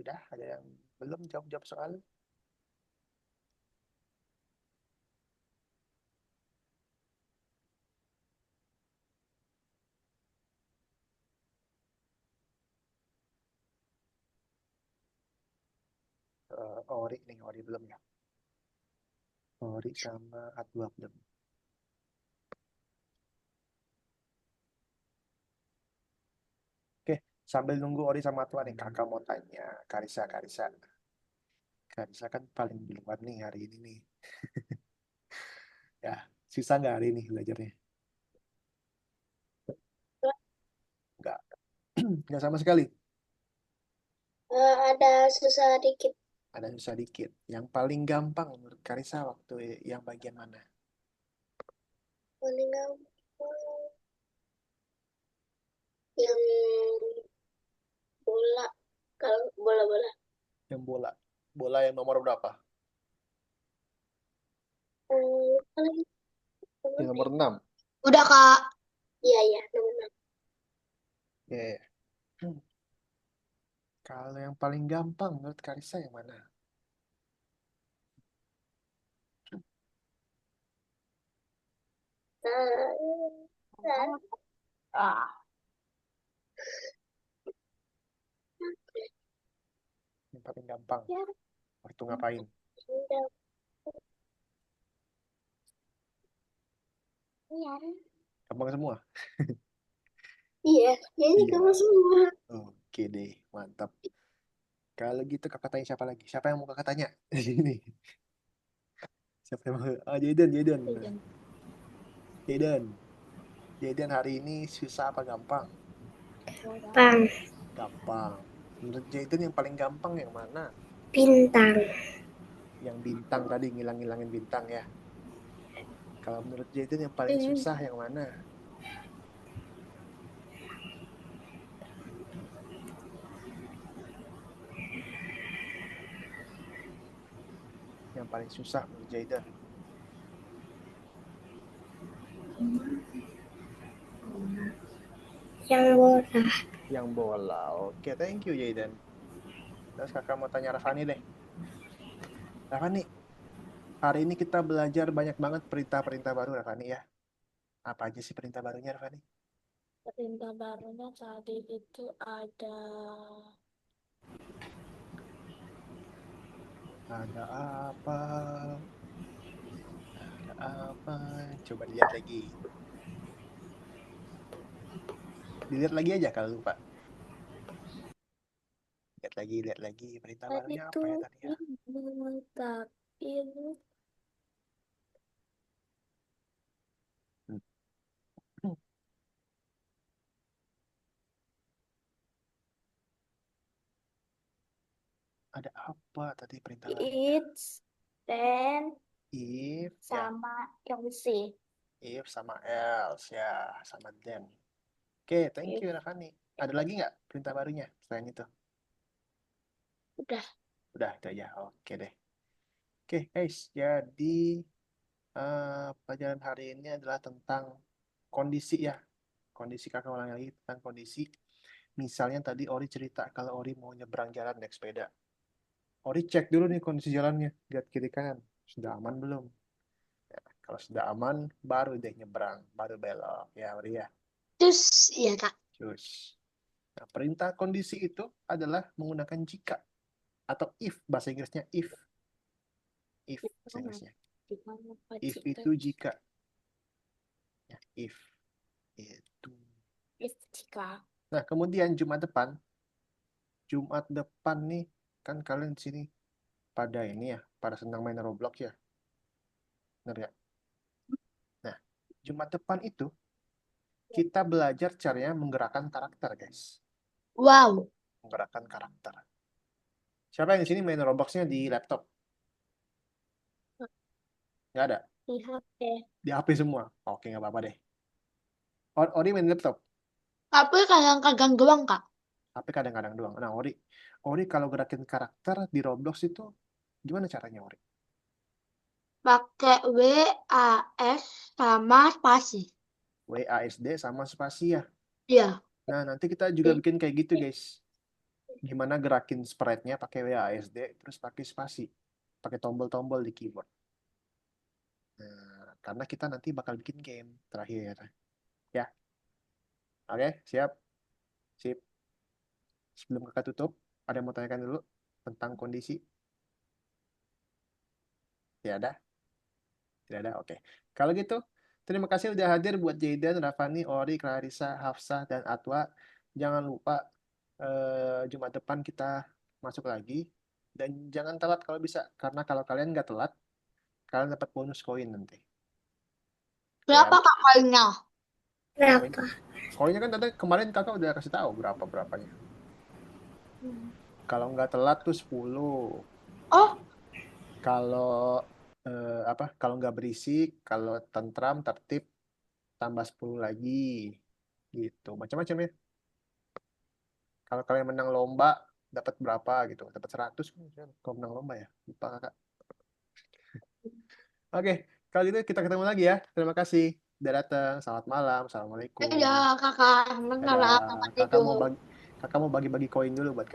Speaker 1: Sudah, ada yang belum jawab-jawab soal? Ori nih, Ori belum ya? Ori sama Atwa belum. Oke, sambil nunggu Ori sama Atwa nih, kakak mau tanya. Karisa, Karisa. Karisa kan paling duluan nih hari ini nih. Ya, susah nggak hari ini belajarnya? Nggak. Nggak sama sekali.
Speaker 3: Ada susah dikit.
Speaker 1: Ada susah dikit. Yang paling gampang menurut Karisa waktu yang bagian mana?
Speaker 3: Paling gampang. Yang bola. Kalau bola-bola.
Speaker 1: Yang bola. Bola yang nomor berapa?
Speaker 3: Paling
Speaker 1: Yang nomor 6.
Speaker 2: Udah, Kak.
Speaker 3: iya iya nomor 6.
Speaker 1: Ya, ya. Kalau yang paling gampang menurut Karisa yang mana?
Speaker 5: Ah,
Speaker 1: Yang paling gampang.
Speaker 5: ya.
Speaker 1: Waktu ngapain?
Speaker 5: Iya.
Speaker 1: Gampang semua.
Speaker 3: Iya, ini
Speaker 1: Iya.
Speaker 3: kamu semua.
Speaker 1: Oke deh, mantap. Kalau gitu kakak tanya siapa lagi? Siapa yang mau kakak tanya? Ini. Siapa yang mau? Ah, Jaden.
Speaker 5: Jaden.
Speaker 1: Jaden hari ini susah apa gampang?
Speaker 3: Bang,
Speaker 1: Gampang. Menurut Jaden yang paling gampang yang mana?
Speaker 3: bintang.
Speaker 1: Yang bintang tadi ngilang-ngilangin bintang ya. Kalau menurut Jaden yang paling susah yang mana? Yang paling susah menurut Jaden.
Speaker 3: Yang bola.
Speaker 1: Yang bola. Oke, thank you Jaden. Terus kakak mau tanya Rafani deh. Rafani, hari ini kita belajar banyak banget perintah-perintah baru Rafani ya. Apa aja sih perintah barunya Rafani?
Speaker 5: Perintah barunya tadi itu ada
Speaker 1: Ada apa? Ada apa? Coba dilihat lagi. Dilihat lagi aja kalau lupa. Lihat lagi. Perintah
Speaker 5: tadi
Speaker 1: barunya apa
Speaker 5: tuh
Speaker 1: ya tadi ya?
Speaker 5: menetapin
Speaker 1: Hmm. Hmm. Ada apa tadi perintah barunya?
Speaker 5: each dan
Speaker 1: If, ya.
Speaker 5: sama yang C.
Speaker 1: If sama else, ya. Sama then. Oke, thank
Speaker 5: If
Speaker 1: you Rafani. Ada lagi nggak perintah barunya selain itu?
Speaker 5: udah
Speaker 1: Udah, itu aja. Oke deh. Oke, guys. Jadi, pelajaran hari ini adalah tentang kondisi ya. Kondisi kakak ulang lagi tentang kondisi. Misalnya tadi Ori cerita kalau Ori mau nyebrang jalan naik sepeda. Ori cek dulu nih kondisi jalannya. Lihat kiri kanan. Sudah aman belum? Ya, kalau sudah aman, baru deh nyebrang. Baru belok. Ya, Ori ya.
Speaker 2: Terus, iya, Kak.
Speaker 1: Cus. Nah, perintah kondisi itu adalah menggunakan jika. Atau if. Bahasa Inggrisnya if. If bahasa
Speaker 5: gimana
Speaker 1: Inggrisnya.
Speaker 5: gimana Pak
Speaker 1: If
Speaker 5: Cita?
Speaker 1: itu jika. Ya, if. Itu.
Speaker 5: If jika
Speaker 1: Nah, kemudian Jumat depan nih, kan kalian di sini pada ini ya, pada senang main Roblox ya. Benar ya? Nah, Jumat depan itu kita belajar caranya menggerakkan karakter, guys.
Speaker 2: Wow.
Speaker 1: Menggerakkan karakter. Siapa yang di sini main Robloxnya di laptop? Nggak ada.
Speaker 5: di HP
Speaker 1: Di HP semua. Oke, nggak apa-apa deh. Ori main laptop.
Speaker 2: Tapi kadang-kadang doang, Kak.
Speaker 1: HP kadang-kadang doang. Nah, Ori kalau gerakin karakter di Roblox itu gimana caranya, Ori?
Speaker 2: Pakai WAS sama spasi.
Speaker 1: WASD sama spasi ya.
Speaker 2: Iya.
Speaker 1: Nah, nanti kita juga bikin kayak gitu, guys. Gimana gerakin sprite-nya pakai WASD, terus pakai spasi. Pakai tombol-tombol di keyboard. Nah, karena kita nanti bakal bikin game terakhir. Ya, oke, siap. Sip. Sebelum kakak tutup, ada yang mau tanyakan dulu tentang kondisi? Tidak ada? Tidak ada, oke. Kalau gitu, terima kasih udah hadir buat Jayden, Rafani, Ori, Clarissa, Hafsah, dan Atwa. Jangan lupa Jumat depan kita masuk lagi. Dan jangan telat kalau bisa, karena kalau kalian nggak telat, kalian dapat bonus koin nanti.
Speaker 2: Berapa,
Speaker 1: Ya,
Speaker 2: Kak, koinnya?
Speaker 1: koin
Speaker 3: Berapa?
Speaker 1: Koinnya kan tadi kemarin kakak udah kasih tahu berapanya. Kalau nggak telat tuh 10.
Speaker 2: Oh,
Speaker 1: Kalau kalau nggak berisik, kalau tentram, tertib, tambah 10 lagi. Gitu. Macam-macam ya. Kalau kalian menang lomba, dapat berapa gitu. Dapat 100 kan, kalau menang lomba ya. Lupa kakak. Oke, kalau gitu kita ketemu lagi ya. Terima kasih. Udah datang. Selamat malam.
Speaker 2: iya
Speaker 1: Assalamualaikum.
Speaker 2: kakak. Benar,
Speaker 1: Dadah.
Speaker 2: selamat
Speaker 1: Kakak
Speaker 2: tidur.
Speaker 1: mau bagi-bagi koin dulu buat kalian.